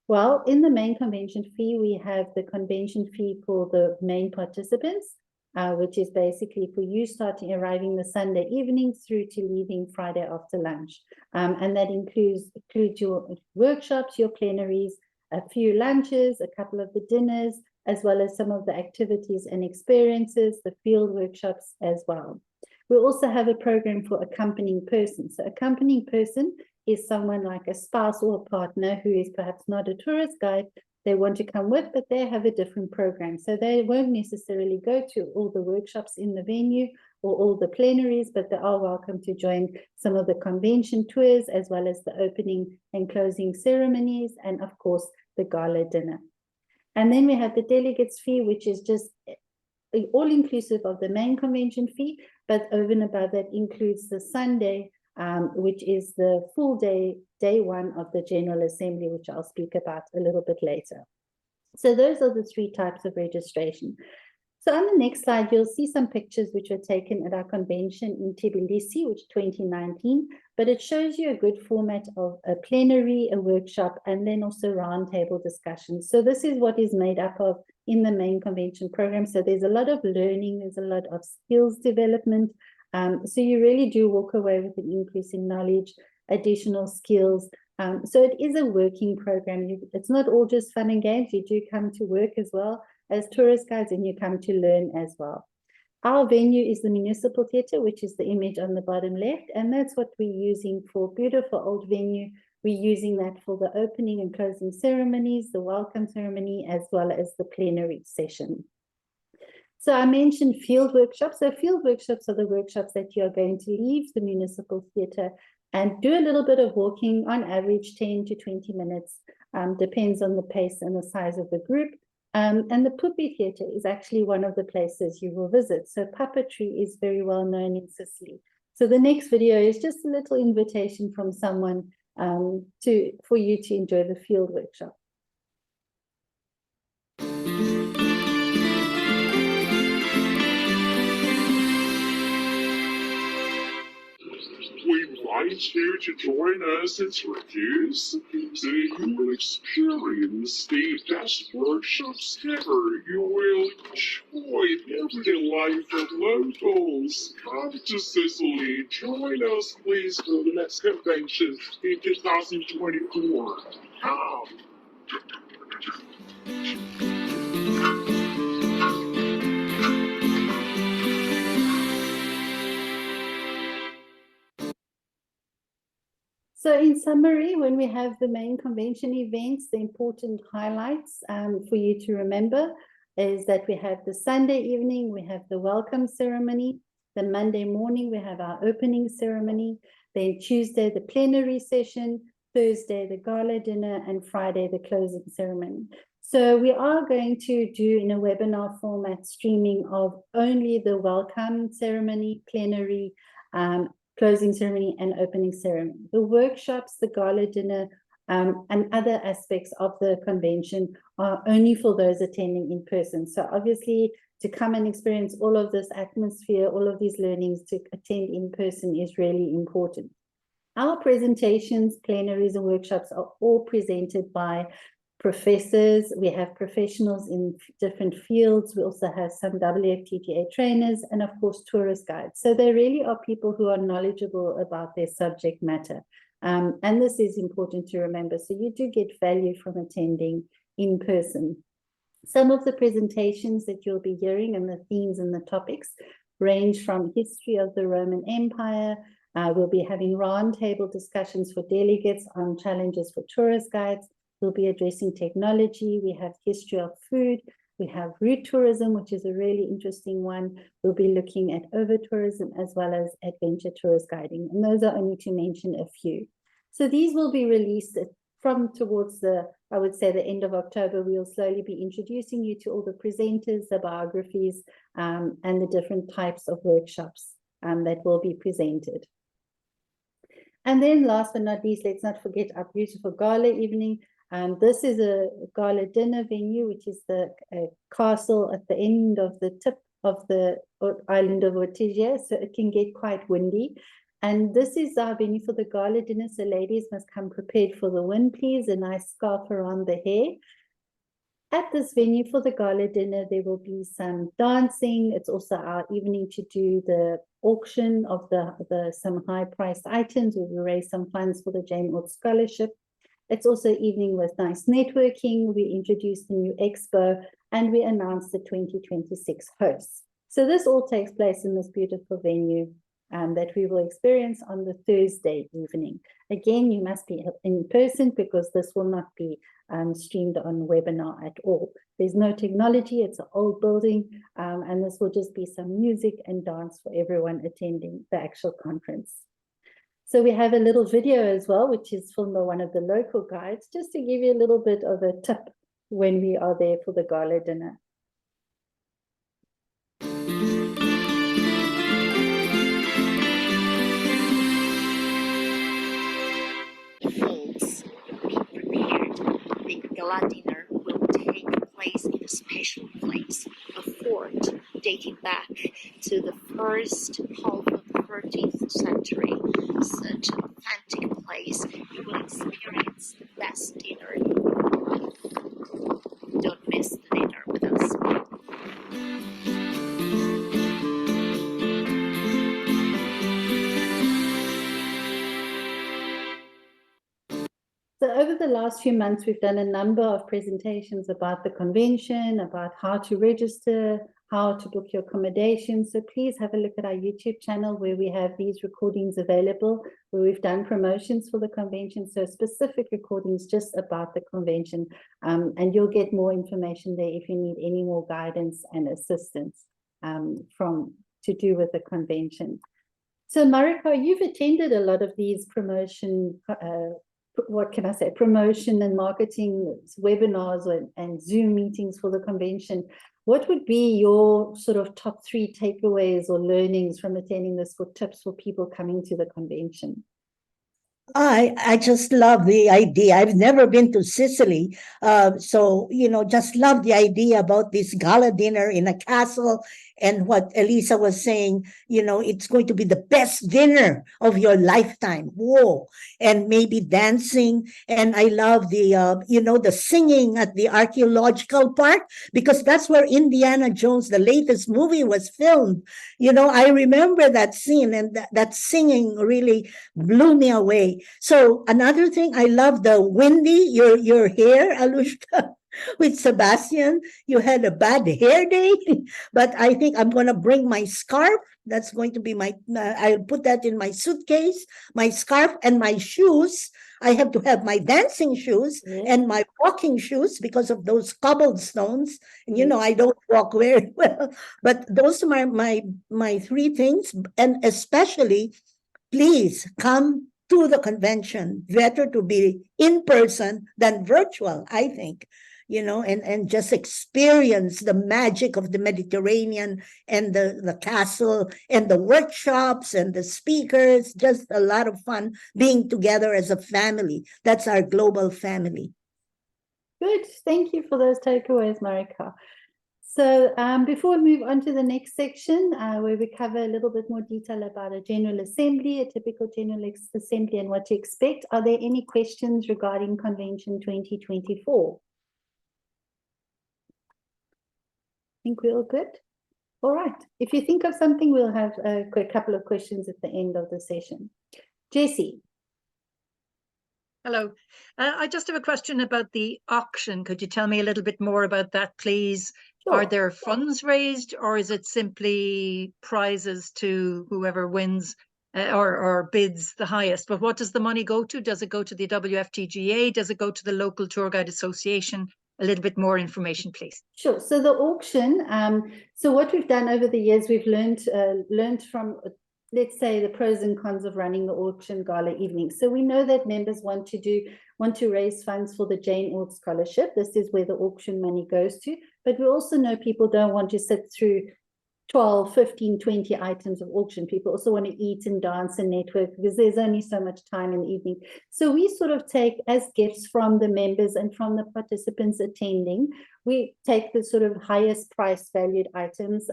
Well, in the main convention fee, we have the convention fee for the main participants, which is basically for you arriving the Sunday evening through to leaving Friday after lunch. And that includes your workshops, your plenaries, a few lunches, a couple of the dinners, as well as some of the activities and experiences, the field workshops as well. We also have a program for accompanying person. So accompanying person is someone like a spouse or a partner who is perhaps not a tourist guide. They want to come with, but they have a different program. So they won't necessarily go to all the workshops in the venue or all the plenaries, but they are welcome to join some of the convention tours, as well as the opening and closing ceremonies, and of course, the gala dinner. And then we have the delegates fee, which is just all inclusive of the main convention fee, but over and above that includes the Sunday, which is the full day one of the General Assembly, which I'll speak about a little bit later. So those are the three types of registration. So on the next slide, you'll see some pictures which were taken at our convention in Tbilisi, which 2019, but it shows you a good format of a plenary, a workshop, and then also roundtable discussions. So this is what is made up of in the main convention program. So there's a lot of learning, there's a lot of skills development. So you really do walk away with an increase in knowledge, additional skills. So it is a working program. It's not all just fun and games. You do come to work as well as tourist guides, and you come to learn as well. Our venue is the Municipal Theatre, which is the image on the bottom left, and that's what we're using for beautiful old venue. We're using that for the opening and closing ceremonies, the welcome ceremony, as well as the plenary session. So I mentioned field workshops. So field workshops are the workshops that you're going to leave the Municipal Theatre and do a little bit of walking, on average 10 to 20 minutes, depends on the pace and the size of the group. And the Pupi Theatre is actually one of the places you will visit. So puppetry is very well known in Sicily. So the next video is just a little invitation from someone for you to enjoy the field workshop. We invite you to join us at Turkish, so you will experience the best workshops ever. You will enjoy the everyday life of locals. Come to Sicily. Join us, please, for the next convention in 2024. Come. So in summary, when we have the main convention events, the important highlights for you to remember is that we have the Sunday evening, we have the welcome ceremony. The Monday morning, we have our opening ceremony. Then Tuesday, the plenary session. Thursday, the gala dinner, and Friday, the closing ceremony. So we are going to do in a webinar format streaming of only the welcome ceremony, plenary, closing ceremony, and opening ceremony. The workshops, the gala dinner, and other aspects of the convention are only for those attending in person. So obviously, to come and experience all of this atmosphere, all of these learnings, to attend in person is really important. Our presentations, plenaries, and workshops are all presented by professors. We have professionals in different fields. We also have some WFTTA trainers and, of course, tourist guides. So they really are people who are knowledgeable about their subject matter. And this is important to remember. So you do get value from attending in person. Some of the presentations that you'll be hearing and the themes and the topics range from history of the Roman Empire. We'll be having roundtable discussions for delegates on challenges for tourist guides. We'll be addressing technology. We have history of food. We have route tourism, which is a really interesting one. We'll be looking at over-tourism as well as adventure tourist guiding. And those are only to mention a few. So these will be released from towards I would say the end of October. We'll slowly be introducing you to all the presenters, the biographies, and the different types of workshops that will be presented. And then last but not least, let's not forget our beautiful gala evening. This is a gala dinner venue, which is the castle at the end of the tip of the island of Ortigia, so it can get quite windy. And this is our venue for the gala dinner, so ladies must come prepared for the wind, please, a nice scarf around the hair. At this venue for the gala dinner, there will be some dancing. It's also our evening to do the auction of some high-priced items. We will raise some funds for the Jane Orth Scholarship. It's also evening with nice networking. We introduced the new expo and we announced the 2026 hosts. So this all takes place in this beautiful venue that we will experience on the Thursday evening. Again, you must be in person because this will not be streamed on webinar at all. There's no technology, it's an old building, and this will just be some music and dance for everyone attending the actual conference. So we have a little video as well, which is filmed by one of the local guides, just to give you a little bit of a tip when we are there for the gala dinner. Folks, be prepared. The gala dinner will take place in a special place, a fort dating back to the first half of the 13th century. Such an authentic place. You will experience the best dinner. Don't miss the dinner with us. So over the last few months, we've done a number of presentations about the convention, about how to register, how to book your accommodation. So please have a look at our YouTube channel where we have these recordings available, where we've done promotions for the convention. So specific recordings just about the convention, and you'll get more information there if you need any more guidance and assistance to do with the convention. So Marika, you've attended a lot of these promotion promotion and marketing webinars and Zoom meetings for the convention. What would be your sort of top 3 takeaways or learnings from attending this for tips for people coming to the convention? I just love the idea. I've never been to Sicily. So, just love the idea about this gala dinner in a castle. And what Elisa was saying, it's going to be the best dinner of your lifetime. Whoa. And maybe dancing. And I love the singing at the archaeological park, because that's where Indiana Jones, the latest movie, was filmed. I remember that scene, and that singing really blew me away. So another thing, I love the windy, your hair, Alushka. With Sebastian, you had a bad hair day, but I think I'm going to bring my scarf. That's going to be I'll put that in my suitcase, my scarf and my shoes. I have to have my dancing shoes and my walking shoes because of those cobblestones. And, I don't walk very well, but those are my 3 things. And especially, please come to the convention. Better to be in person than virtual, I think. And just experience the magic of the Mediterranean and the castle and the workshops and the speakers. Just a lot of fun being together as a family. That's our global family. Good. Thank you for those takeaways, Marika. So before we move on to the next section, where we cover a little bit more detail about a General Assembly, a typical General Assembly and what to expect, are there any questions regarding Convention 2024? I think we're all good. All right. If you think of something, we'll have a couple of questions at the end of the session. Jessie. Hello. I just have a question about the auction. Could you tell me a little bit more about that, please? Sure. Are there funds raised, or is it simply prizes to whoever wins or bids the highest? But what does the money go to? Does it go to the WFTGA? Does it go to the local tour guide association? A little bit more information, please. Sure. So the auction, so what we've done over the years, we've learned from, let's say, the pros and cons of running the auction gala evening. So we know that members want to raise funds for the Jane Aud Scholarship. This is where the auction money goes to. But we also know people don't want to sit through 12, 15, 20 items of auction. People also want to eat and dance and network because there's only so much time in the evening. So we sort of take as gifts from the members and from the participants attending, we take the sort of highest price valued items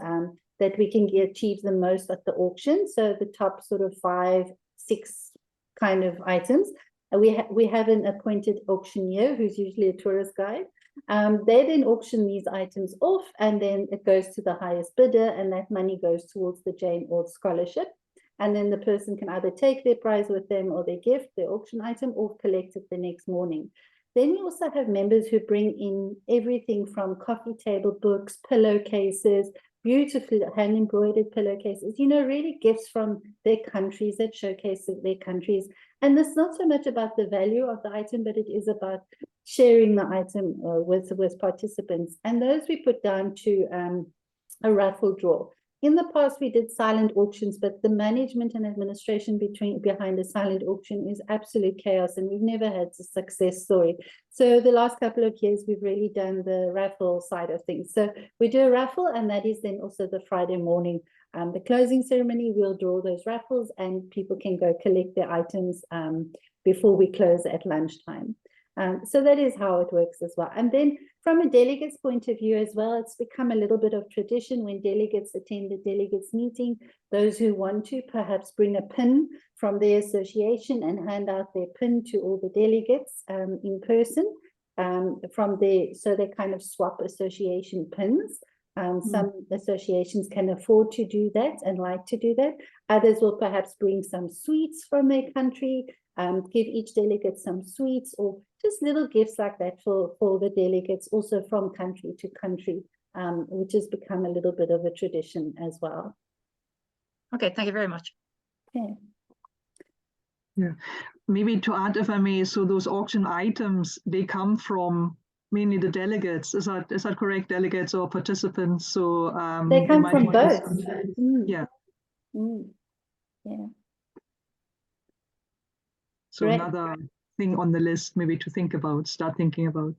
that we can achieve the most at the auction. So the top sort of 5, 6 kind of items. We have an appointed auctioneer who's usually a tourist guide. They then auction these items off, and then it goes to the highest bidder, and that money goes towards the Jane Aud Scholarship. And then the person can either take their prize with them or their gift, their auction item, or collect it the next morning. Then we also have members who bring in everything from coffee table books, pillowcases, beautifully hand-embroidered pillowcases, really gifts from their countries that showcase their countries. And it's not so much about the value of the item, but it is about sharing the item with participants. And those we put down to a raffle draw. In the past, we did silent auctions, but the management and administration behind a silent auction is absolute chaos, and we've never had a success story. So the last couple of years, we've really done the raffle side of things. So we do a raffle, and that is then also the Friday morning. The closing ceremony, we'll draw those raffles, and people can go collect their items before we close at lunchtime. So that is how it works as well. And then from a delegate's point of view as well, it's become a little bit of tradition when delegates attend the delegates meeting, those who want to perhaps bring a pin from their association and hand out their pin to all the delegates in person from there. So they kind of swap association pins. Some associations can afford to do that and like to do that. Others will perhaps bring some sweets from their country, give each delegate some sweets or just little gifts like that for the delegates, also from country to country, which has become a little bit of a tradition as well. Okay, thank you very much. Okay. Yeah, maybe to add, if I may, so those auction items, they come from mainly the delegates. Is that correct? Delegates or participants? So they come might from be both. Yeah. Yeah. So Great. another thing on the list, maybe to think about, start thinking about.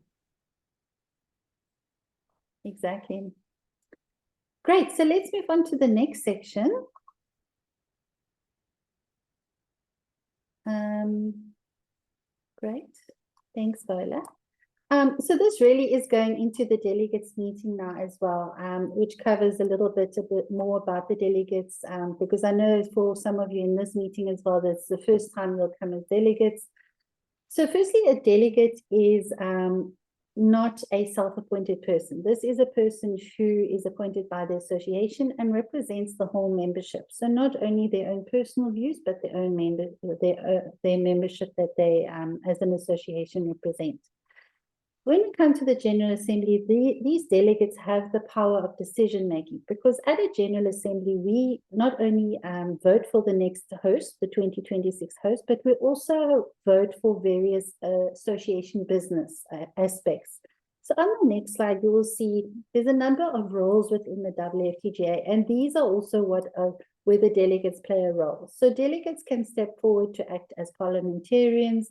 Exactly. Great. So let's move on to the next section. Great. Thanks, Viola. So this really is going into the delegates meeting now as well, which covers a bit more about the delegates, because I know for some of you in this meeting as well, that's the first time you'll come as delegates. So firstly, a delegate is not a self-appointed person. This is a person who is appointed by the association and represents the whole membership. So not only their own personal views, but their own their membership that they, as an association, represent. When we come to the General Assembly, these delegates have the power of decision-making, because at a General Assembly, we not only vote for the next host, the 2026 host, but we also vote for various association business aspects. So on the next slide, you will see there's a number of roles within the WFTGA, and these are also where the delegates play a role. So delegates can step forward to act as parliamentarians,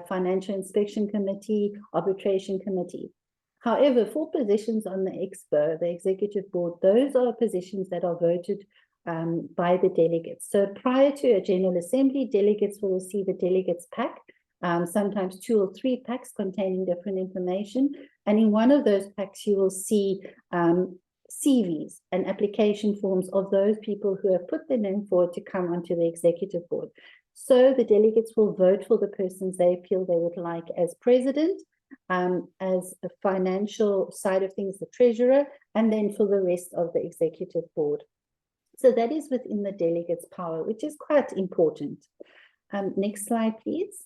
Financial Inspection Committee, Arbitration Committee. However, for positions on the Expo, the Executive Board, those are positions that are voted by the delegates. So prior to a General Assembly, delegates will receive a delegates pack, sometimes 2 or 3 packs containing different information. And in one of those packs, you will see CVs and application forms of those people who have put their name forward to come onto the Executive Board. So the delegates will vote for the persons they feel they would like as president, as a financial side of things, the treasurer, and then for the rest of the Executive Board. So that is within the delegates' power, which is quite important. Next slide, please.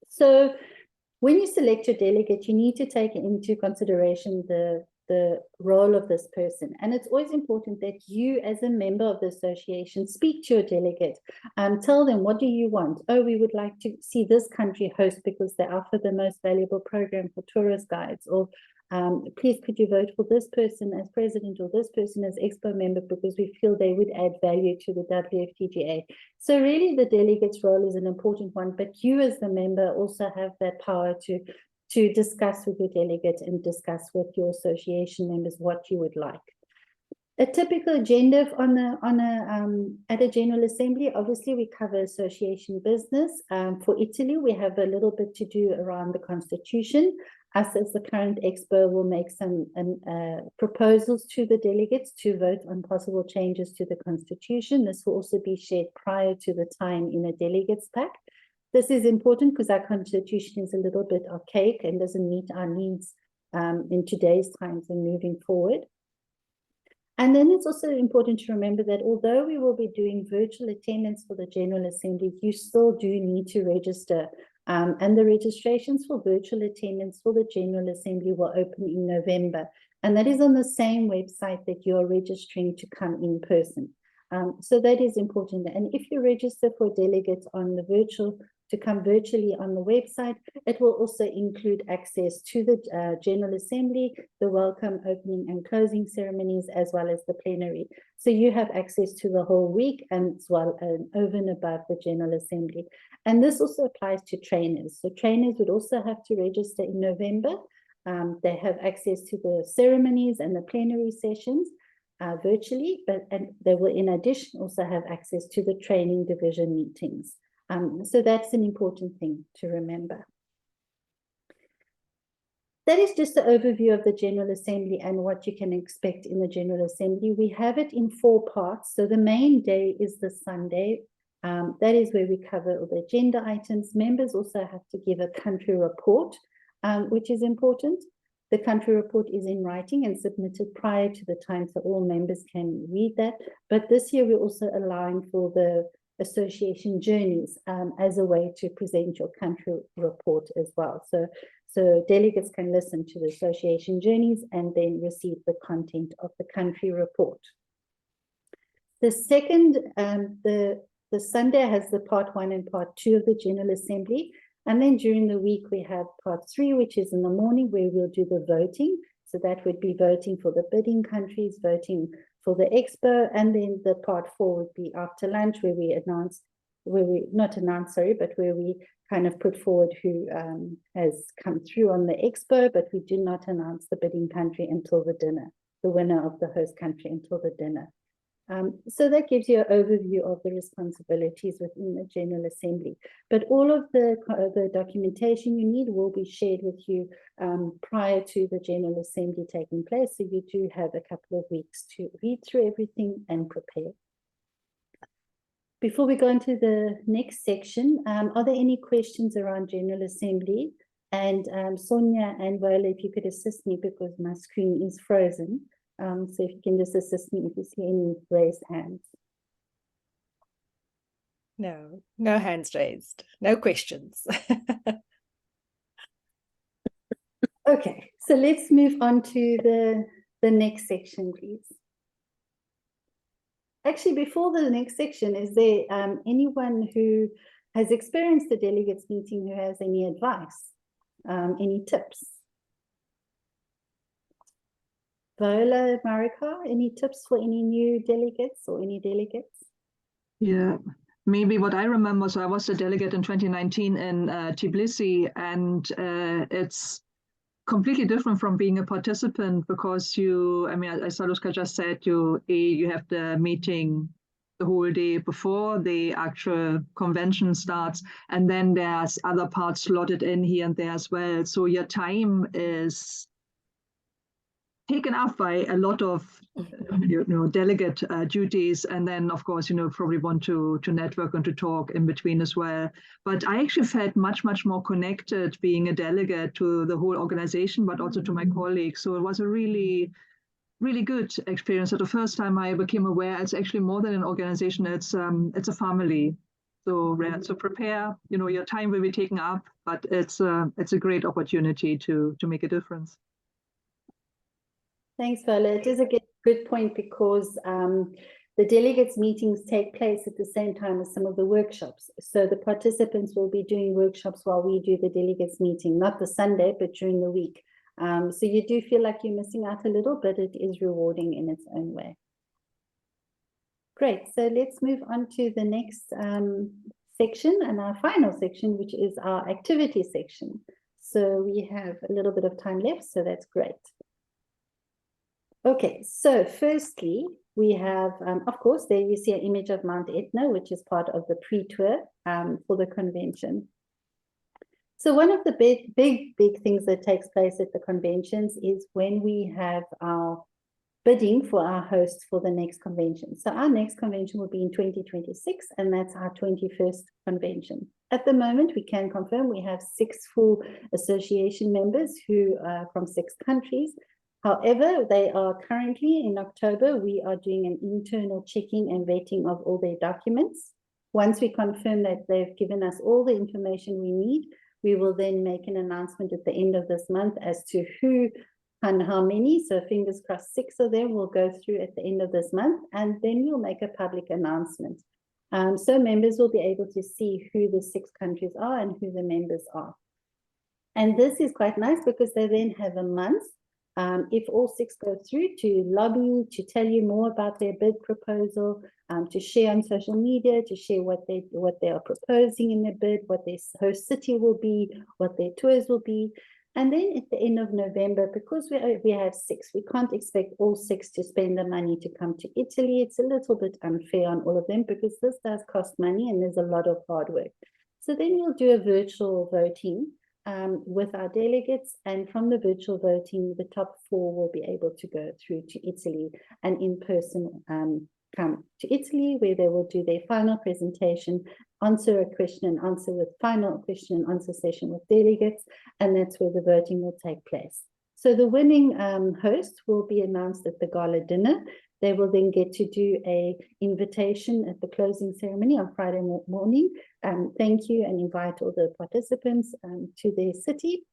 So when you select your delegate, you need to take into consideration the role of this person. And it's always important that you, as a member of the association, speak to your delegate. Tell them, what do you want? Oh, we would like to see this country host because they offer the most valuable program for tourist guides. Or please, could you vote for this person as president or this person as Expo member because we feel they would add value to the WFTGA. So really the delegate's role is an important one, but you as the member also have that power to discuss with your delegate and discuss with your association members what you would like. A typical agenda at a General Assembly, obviously we cover association business. For Italy, we have a little bit to do around the constitution. Us as the current Expo will make some proposals to the delegates to vote on possible changes to the constitution. This will also be shared prior to the time in a delegates pack. This is important because our constitution is a little bit archaic and doesn't meet our needs in today's times and moving forward. And then it's also important to remember that although we will be doing virtual attendance for the General Assembly, you still do need to register. And the registrations for virtual attendance for the General Assembly will open in November. And that is on the same website that you're registering to come in person. So that is important. And if you register for delegates on the to come virtually on the website, it will also include access to the General Assembly, the welcome, opening and closing ceremonies, as well as the plenary. So you have access to the whole week and as well over and above the General Assembly. And this also applies to trainers. So trainers would also have to register in November. They have access to the ceremonies and the plenary sessions virtually, and they will in addition also have access to the training division meetings. So that's an important thing to remember. That is just an overview of the General Assembly and what you can expect in the General Assembly. We have it in 4 parts. So the main day is the Sunday. That is where we cover all the agenda items. Members also have to give a country report, which is important. The country report is in writing and submitted prior to the time so all members can read that. But this year we're also allowing for the association journeys as a way to present your country report as well. So delegates can listen to the association journeys and then receive the content of the country report. The second, the Sunday has the part 1 and part 2 of the General Assembly. And then during the week, we have part 3, which is in the morning where we'll do the voting. So that would be voting for the bidding countries, voting for the expo. And then the part 4 would be after lunch where we announce, where we kind of put forward who has come through on the expo, but we do not announce the bidding country until the dinner, the winner of the host country until the dinner. So that gives you an overview of the responsibilities within the General Assembly. But all of the documentation you need will be shared with you prior to the General Assembly taking place. So you do have a couple of weeks to read through everything and prepare. Before we go into the next section, are there any questions around General Assembly? And Sonia and Viola, if you could assist me because my screen is frozen. So if you can just assist me if you see any raised hands. No, no hands raised, no questions. Okay, so let's move on to the next section, please. Actually, before the next section, is there anyone who has experienced the delegates meeting who has any advice, any tips? Viola, Marika, any tips for any new delegates or any delegates? Yeah, maybe what I remember, so I was a delegate in 2019 in Tbilisi, and it's completely different from being a participant because I mean, as Alushka just said, you have the meeting the whole day before the actual convention starts, and then there's other parts slotted in here and there as well. So your time is taken up by a lot of delegate duties, and then of course probably want to network and to talk in between as well. But I actually felt much more connected being a delegate to the whole organization, but also to my colleagues. So it was a really good experience. So the first time I became aware it's actually more than an organization, it's a family. So prepare, your time will be taken up, but it's a great opportunity to make a difference. Thanks, Viola. It is a good point because the delegates meetings take place at the same time as some of the workshops. So the participants will be doing workshops while we do the delegates meeting, not the Sunday, but during the week. So you do feel like you're missing out a little, but it is rewarding in its own way. Great. So let's move on to the next section and our final section, which is our activity section. So we have a little bit of time left, so that's great. Okay, so firstly, we have, of course, there you see an image of Mount Etna, which is part of the pre-tour for the convention. So one of the big things that takes place at the conventions is when we have our bidding for our hosts for the next convention. So our next convention will be in 2026, and that's our 21st convention. At the moment, we can confirm we have 6 full association members who are from 6 countries. However, they are currently in October, we are doing an internal checking and vetting of all their documents. Once we confirm that they've given us all the information we need, we will then make an announcement at the end of this month as to who and how many. So fingers crossed, 6 of them will go through at the end of this month, and then we'll make a public announcement. So members will be able to see who the 6 countries are and who the members are. And this is quite nice because they then have a month, if all 6 go through, to lobby, to tell you more about their bid proposal, to share on social media, to share what they are proposing in their bid, what their host city will be, what their tours will be. And then at the end of November, because we have 6, we can't expect all 6 to spend the money to come to Italy. It's a little bit unfair on all of them because this does cost money and there's a lot of hard work. So then we'll do a virtual voting with our delegates, and from the virtual voting, the top 4 will be able to go through to Italy and in person come to Italy, where they will do their final presentation, answer a question and answer with final question and answer session with delegates, and that's where the voting will take place. So the winning host will be announced at the gala dinner. They will then get to do a invitation at the closing ceremony on Friday morning. Thank you and invite all the participants to their city.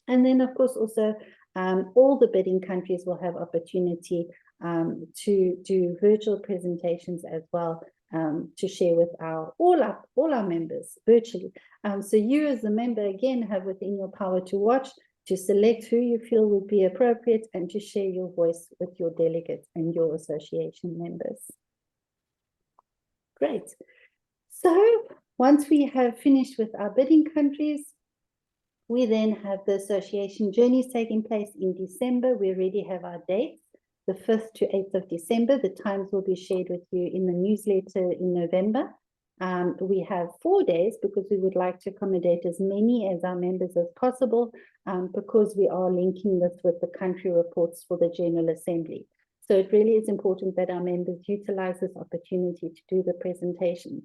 And then, of course, also all the bidding countries will have opportunity to do virtual presentations as well, to share with all our members virtually. So you as a member, again, have within your power to watch, to select who you feel would be appropriate, and to share your voice with your delegates and your association members. Great. So once we have finished with our bidding countries, we then have the association journeys taking place in December. We already have our dates, the 5th to 8th of December. The times will be shared with you in the newsletter in November. We have 4 days because we would like to accommodate as many as our members as possible, because we are linking this with the country reports for the General Assembly. So it really is important that our members utilize this opportunity to do the presentations.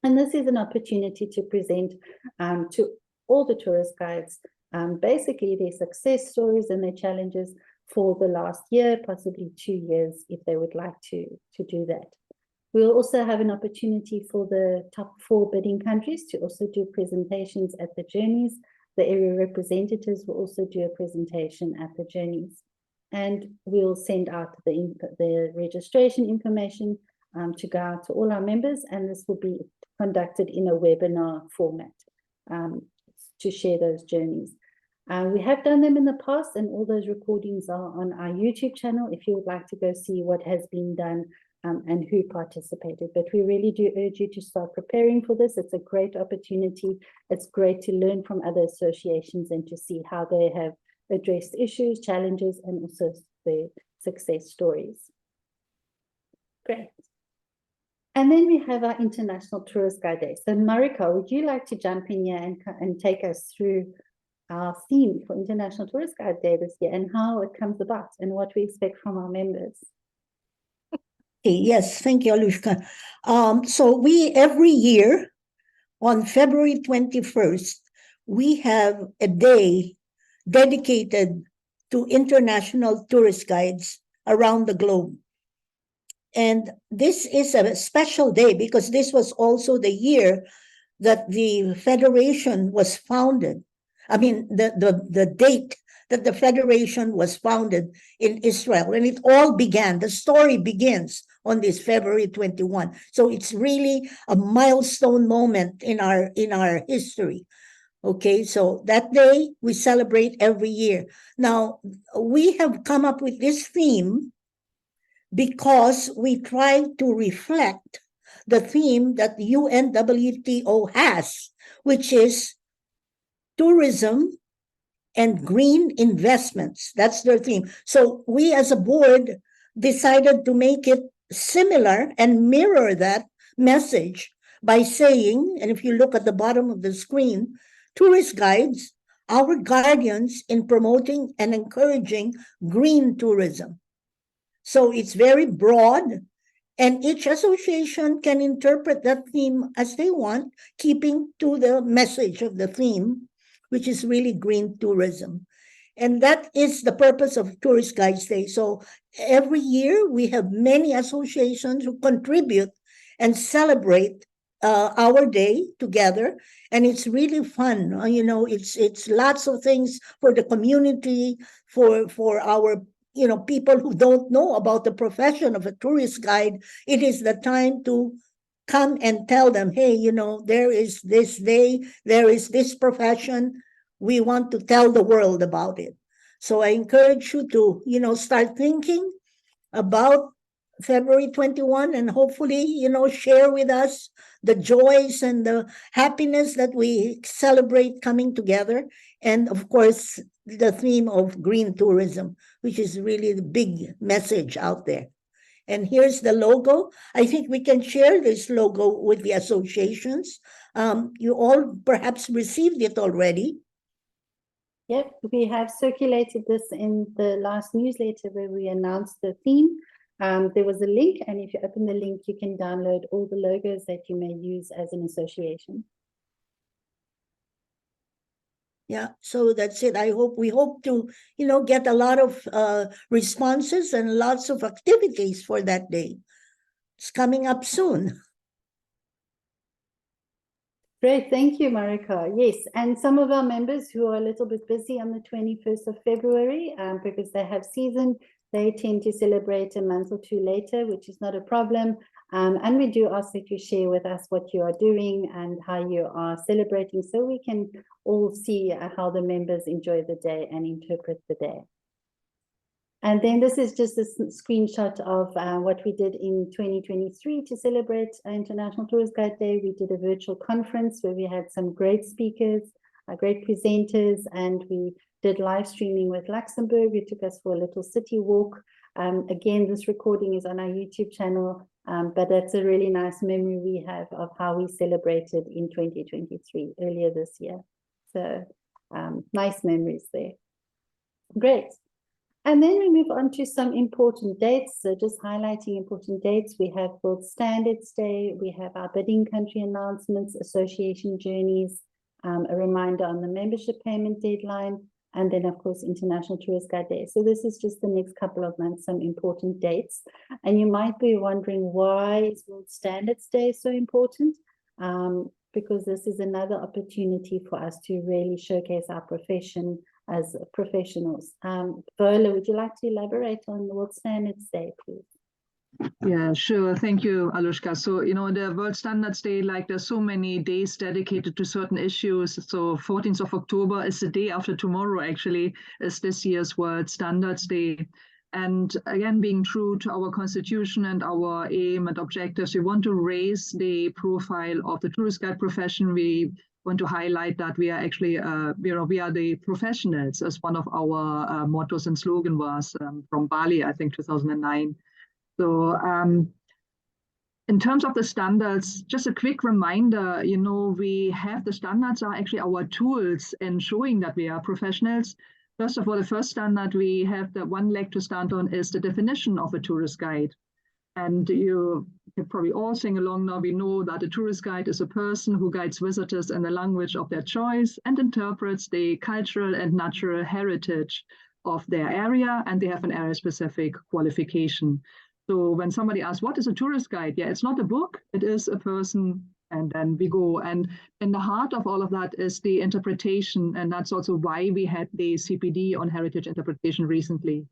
And this is an opportunity to present to all the tourist guides, basically their success stories and their challenges for the last year, possibly 2 years, if they would like to do that. We'll also have an opportunity for the top 4 bidding countries to also do presentations at the journeys. The area representatives will also do a presentation at the journeys. And we'll send out the registration information to go out to all our members, and this will be conducted in a webinar format to share those journeys. We have done them in the past, and all those recordings are on our YouTube channel if you would like to go see what has been done and who participated. But we really do urge you to start preparing for this. It's a great opportunity. It's great to learn from other associations and to see how they have addressed issues, challenges, and also their success stories. Great. And then we have our International Tourist Guide Day. So Marika, would you like to jump in here and take us through our theme for International Tourist Guide Day this year and how it comes about and what we expect from our members? Yes, thank you, Alushka. So we, every year on February 21st, we have a day dedicated to international tourist guides around the globe. And this is a special day because this was also the year that the Federation was founded. I mean, the date that the Federation was founded in Israel. And it all began, the story begins on this February 21. So it's really a milestone moment in our history. Okay, so that day we celebrate every year. Now, we have come up with this theme because we try to reflect the theme that UNWTO has, which is tourism and green investments. That's their theme. So we as a board decided to make it similar and mirror that message by saying, and if you look at the bottom of the screen, tourist guides, our guardians in promoting and encouraging green tourism. So it's very broad, and each association can interpret that theme as they want, keeping to the message of the theme, which is really green tourism. And that is the purpose of Tourist Guides Day. So every year we have many associations who contribute and celebrate our day together, and it's really fun. You know, it's lots of things for the community, for our people who don't know about the profession of a tourist guide. It is the time to come and tell them, hey, there is this day, there is this profession. We want to tell the world about it. So I encourage you to, start thinking about February 21 and hopefully, share with us the joys and the happiness that we celebrate coming together And of course, the theme of green tourism, which is really the big message out there. And here's the logo. I think we can share this logo with the associations. You all perhaps received it already. Yep, we have circulated this in the last newsletter where we announced the theme. There was a link, and if you open the link, you can download all the logos that you may use as an association. Yeah, so that's it. We hope to, get a lot of responses and lots of activities for that day. It's coming up soon. Great, thank you, Marika. Yes, and some of our members who are a little bit busy on the 21st of February, because they have season, they tend to celebrate a month or two later, which is not a problem. And we do ask that you share with us what you are doing and how you are celebrating, so we can all see how the members enjoy the day and interpret the day. And then this is just a screenshot of what we did in 2023 to celebrate International Tourist Guide Day. We did a virtual conference where we had some great speakers, great presenters, and we did live streaming with Luxembourg. We took us for a little city walk. Again, this recording is on our YouTube channel, but that's a really nice memory we have of how we celebrated in 2023, earlier this year. So nice memories there. Great. And then we move on to some important dates. So just highlighting important dates, we have World Standards Day, we have our bidding country announcements, association journeys, a reminder on the membership payment deadline, and then of course International Tourist Guide Day. So this is just the next couple of months, some important dates. And you might be wondering, why is World Standards Day so important? Because this is another opportunity for us to really showcase our profession as professionals. Viola, would you like to elaborate on the World Standards Day, please? Yeah, sure. Thank you, Alushka. So, the World Standards Day, there's so many days dedicated to certain issues. So 14th of October is the day after tomorrow, actually, is this year's World Standards Day. And again, being true to our constitution and our aim and objectives, we want to raise the profile of the tourist guide profession. We want to highlight that we are actually, we are the professionals, as one of our mottos and slogan was from Bali, I think 2009. So in terms of the standards, just a quick reminder, we have the standards are actually our tools in showing that we are professionals. First of all, the first standard we have, the one leg to stand on, is the definition of a tourist guide. And you can probably all sing along now. We know that a tourist guide is a person who guides visitors in the language of their choice and interprets the cultural and natural heritage of their area, and they have an area-specific qualification. So when somebody asks, what is a tourist guide? Yeah, it's not a book, it is a person, and then we go. And in the heart of all of that is the interpretation, and that's also why we had the CPD on heritage interpretation recently.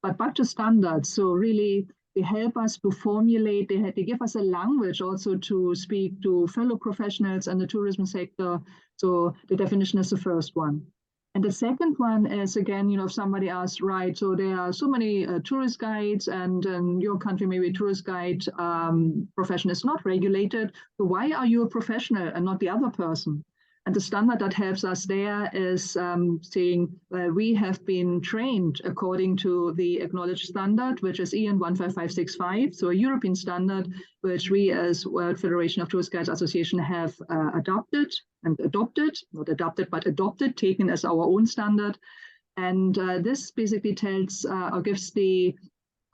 But back to standards, so really, they help us to formulate, they give us a language also to speak to fellow professionals in the tourism sector. So the definition is the first one. And the second one is, again, if somebody asks, right, so there are so many tourist guides, and in your country, maybe a tourist guide profession is not regulated. So why are you a professional and not the other person? And the standard that helps us there is saying we have been trained according to the acknowledged standard, which is EN 15565, so a European standard, which we as World Federation of Tourist Guides Association have adopted, taken as our own standard. And this basically tells or gives the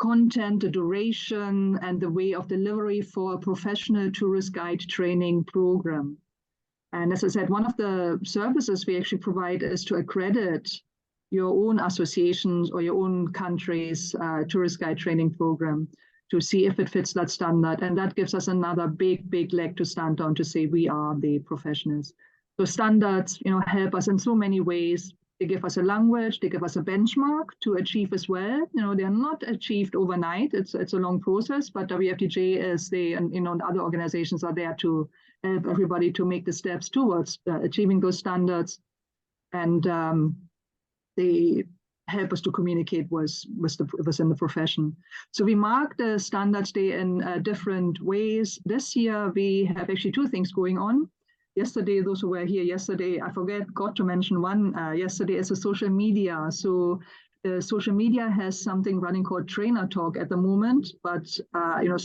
content, the duration, and the way of delivery for a professional tourist guide training program. And as I said, one of the services we actually provide is to accredit your own associations or your own country's tourist guide training program to see if it fits that standard. And that gives us another big leg to stand on to say we are the professionals. So standards, help us in so many ways. They give us a language, they give us a benchmark to achieve as well. They're not achieved overnight. It's a long process, but WFTJ is and other organizations are there to help everybody to make the steps towards achieving those standards. And they help us to communicate within the profession. So we mark the Standards Day in different ways. This year, we have actually two things going on. yesterday, those who were here yesterday, I got to mention one yesterday as a social media. So social media has something running called Trainer Talk at the moment, but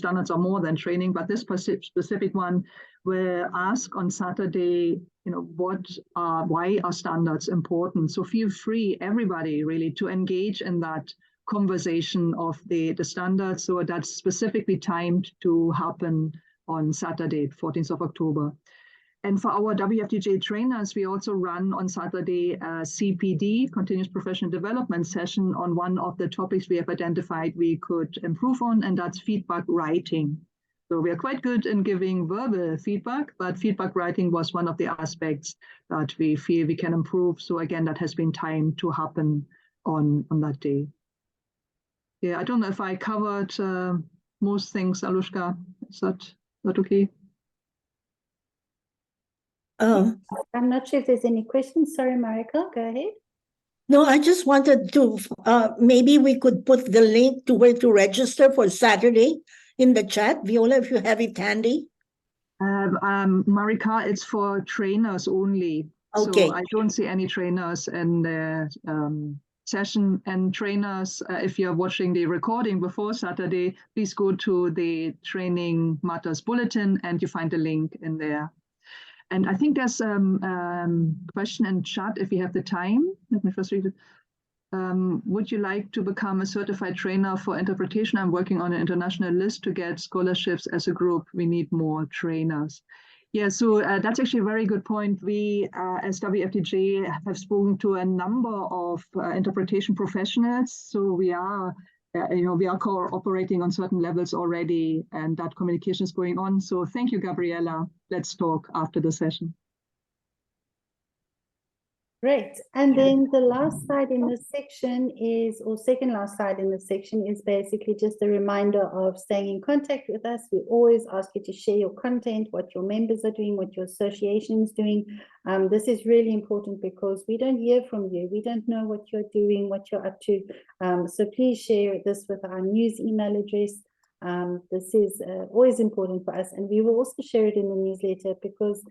standards are more than training. But this specific one will ask on Saturday, why are standards important? So feel free, everybody, really, to engage in that conversation of the standards. So that's specifically timed to happen on Saturday, 14th of October. And for our WFTJ trainers, we also run on Saturday a CPD, Continuous Professional Development session, on one of the topics we have identified we could improve on, and that's feedback writing. So we are quite good in giving verbal feedback, but feedback writing was one of the aspects that we feel we can improve. So again, that has been timed to happen on that day. Yeah, I don't know if I covered most things, Alushka. Is that okay? I'm not sure if there's any questions. Sorry, Marika, go ahead. No, I just wanted to, maybe we could put the link to where to register for Saturday in the chat. Viola, if you have it handy. Marika, it's for trainers only. Okay. So I don't see any trainers in the session. And trainers, if you're watching the recording before Saturday, please go to the Training Matters Bulletin and you find the link in there. And I think there's a question in chat if you have the time. Let me first read it. Would you like to become a certified trainer for interpretation? I'm working on an international list to get scholarships as a group. We need more trainers. Yeah, so that's actually a very good point. We, as WFTJ, have spoken to a number of interpretation professionals. So we are cooperating on certain levels already, and that communication is going on. So thank you, Gabriela. Let's talk after the session. Great. And then the last slide in this section is, or second last slide in this section, is basically just a reminder of staying in contact with us. We always ask you to share your content, what your members are doing, what your association is doing. This is really important because we don't hear from you. We don't know what you're doing, what you're up to. So please share this with our news email address. This is always important for us. And we will also share it in the newsletter because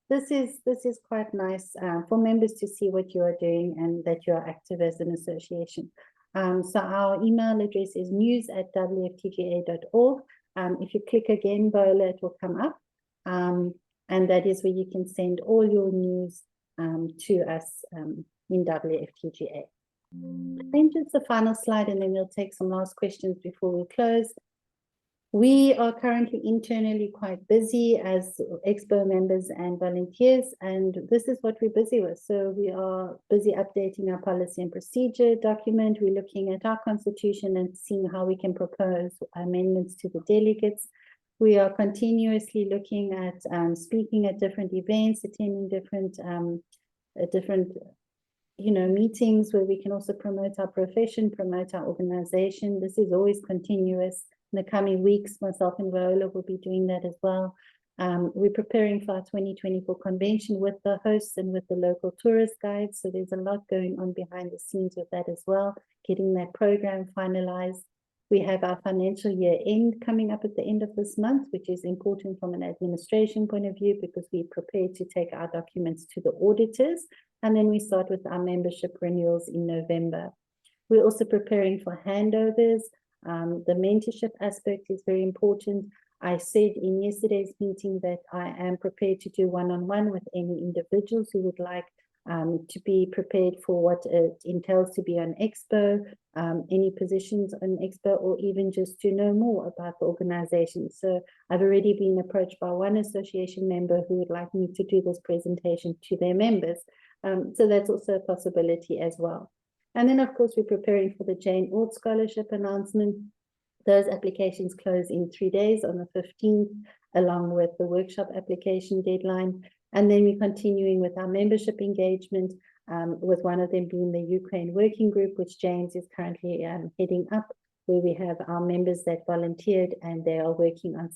this is quite nice for members to see what you are doing and that you are active as an association. So our email address is news@wftga.org. If you click again, Viola, it will come up. And that is where you can send all your news to us in WFTGA. Then just the final slide, and then we'll take some last questions before we close. We are currently internally quite busy as Expo members and volunteers, and this is what we're busy with. So we are busy updating our policy and procedure document. We're looking at our constitution and seeing how we can propose amendments to the delegates. We are continuously looking at speaking at different events, attending different meetings where we can also promote our profession, promote our organization. This is always continuous. In the coming weeks, myself and Viola will be doing that as well. We're preparing for our 2024 convention with the hosts and with the local tourist guides. So there's a lot going on behind the scenes with that as well, getting that program finalized. We have our financial year end coming up at the end of this month, which is important from an administration point of view because we're prepared to take our documents to the auditors. And then we start with our membership renewals in November. We're also preparing for handovers. The mentorship aspect is very important. I said in yesterday's meeting that I am prepared to do one-on-one with any individuals who would like to be prepared for what it entails to be on Expo, any positions on Expo, or even just to know more about the organization. So I've already been approached by one association member who would like me to do this presentation to their members. So that's also a possibility as well. And then, of course, we're preparing for the Jane Ord Scholarship announcement. Those applications close in 3 days on the 15th, along with the workshop application deadline. And then we're continuing with our membership engagement, with one of them being the Ukraine Working Group, which James is currently heading up, where we have our members that volunteered and they are working on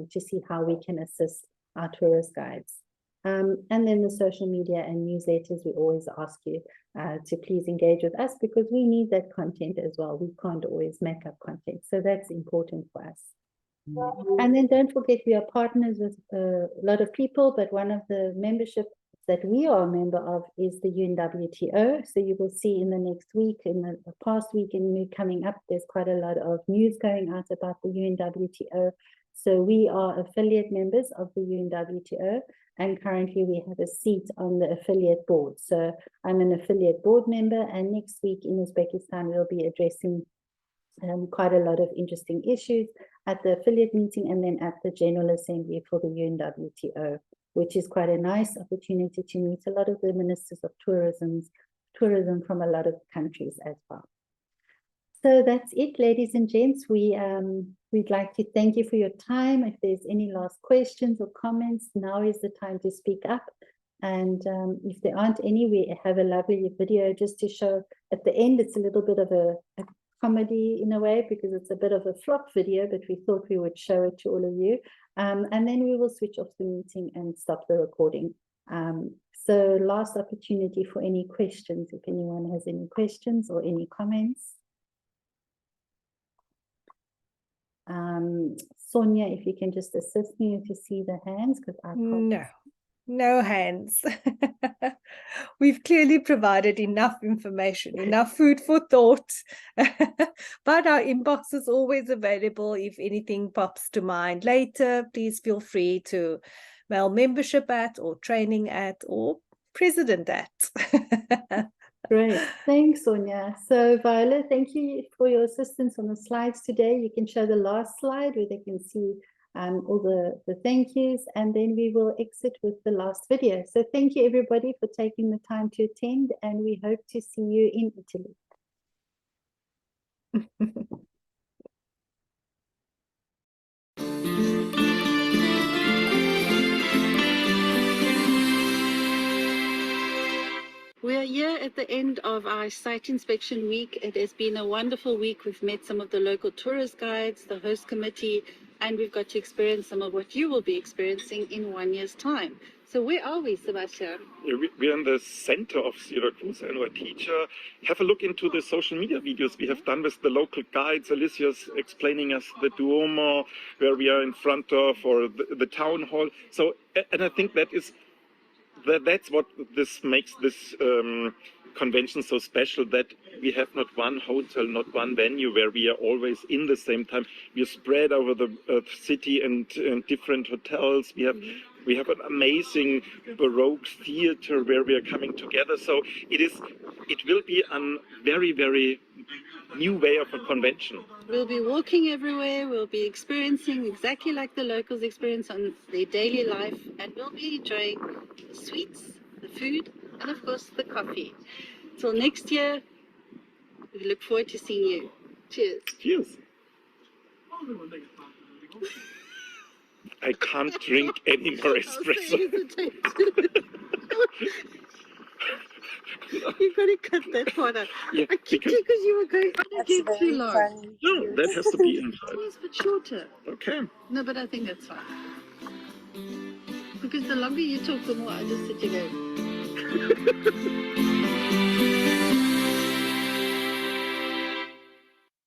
to see how we can assist our tourist guides. And then the social media and newsletters, we always ask you to please engage with us because we need that content as well. We can't always make up content. So that's important for us. And then don't forget, we are partners with a lot of people, but one of the membership that we are a member of is the UNWTO. So you will see in the next week, in the past week and coming up, there's quite a lot of news going out about the UNWTO. So we are affiliate members of the UNWTO, and currently we have a seat on the affiliate board. So I'm an affiliate board member, and next week in Uzbekistan, we'll be addressing quite a lot of interesting issues at the affiliate meeting and then at the General Assembly for the UNWTO, which is quite a nice opportunity to meet a lot of the ministers of tourism from a lot of countries as well. So that's it, ladies and gents. We'd like to thank you for your time. If there's any last questions or comments, now is the time to speak up. And if there aren't any, we have a lovely video just to show at the end. It's a little bit of a comedy in a way, because it's a bit of a flop video, but we thought we would show it to all of you. And then we will switch off the meeting and stop the recording. So last opportunity for any questions, if anyone has any questions or any comments. Sonia, if you can just assist me if you see the hands, because I can't. No hands. We've clearly provided enough information, enough food for thought. But our inbox is always available. If anything pops to mind later, please feel free to mail membership at, or training at, or president at. Great, thanks, Sonia. So Viola, thank you for your assistance on the slides today. You can show the last slide where they can see all the thank yous, and then we will exit with the last video. So thank you everybody for taking the time to attend, and we hope to see you in Italy. We are here at the end of our site inspection week. It has been a wonderful week. We've met some of the local tourist guides, the host committee, and we've got to experience some of what you will be experiencing in 1 year's time. So where are we, Sebastian? We're in the center of Syracuse, and our teacher, have a look into the social media videos we have done with the local guides. Alicia's explaining us the Duomo, where we are in front of, or the town hall. So, and I think that's what this makes this convention so special, that we have not one hotel, not one venue where we are always in the same time. We are spread over the city and different hotels. We have an amazing Baroque theater where we are coming together. So it will be a very, very new way of a convention. We'll be walking everywhere. We'll be experiencing exactly like the locals experience on their daily life, and we'll be enjoying the sweets, the food, and of course the coffee. Till next year, we look forward to seeing you. Cheers. Cheers. I can't drink any more espresso. You've got to cut that part out. Yeah, I kicked you because you were going on again too long. No, that has to be inside. It's a bit shorter. Okay. No, but I think that's fine. Because the longer you talk, the more I just sit here going.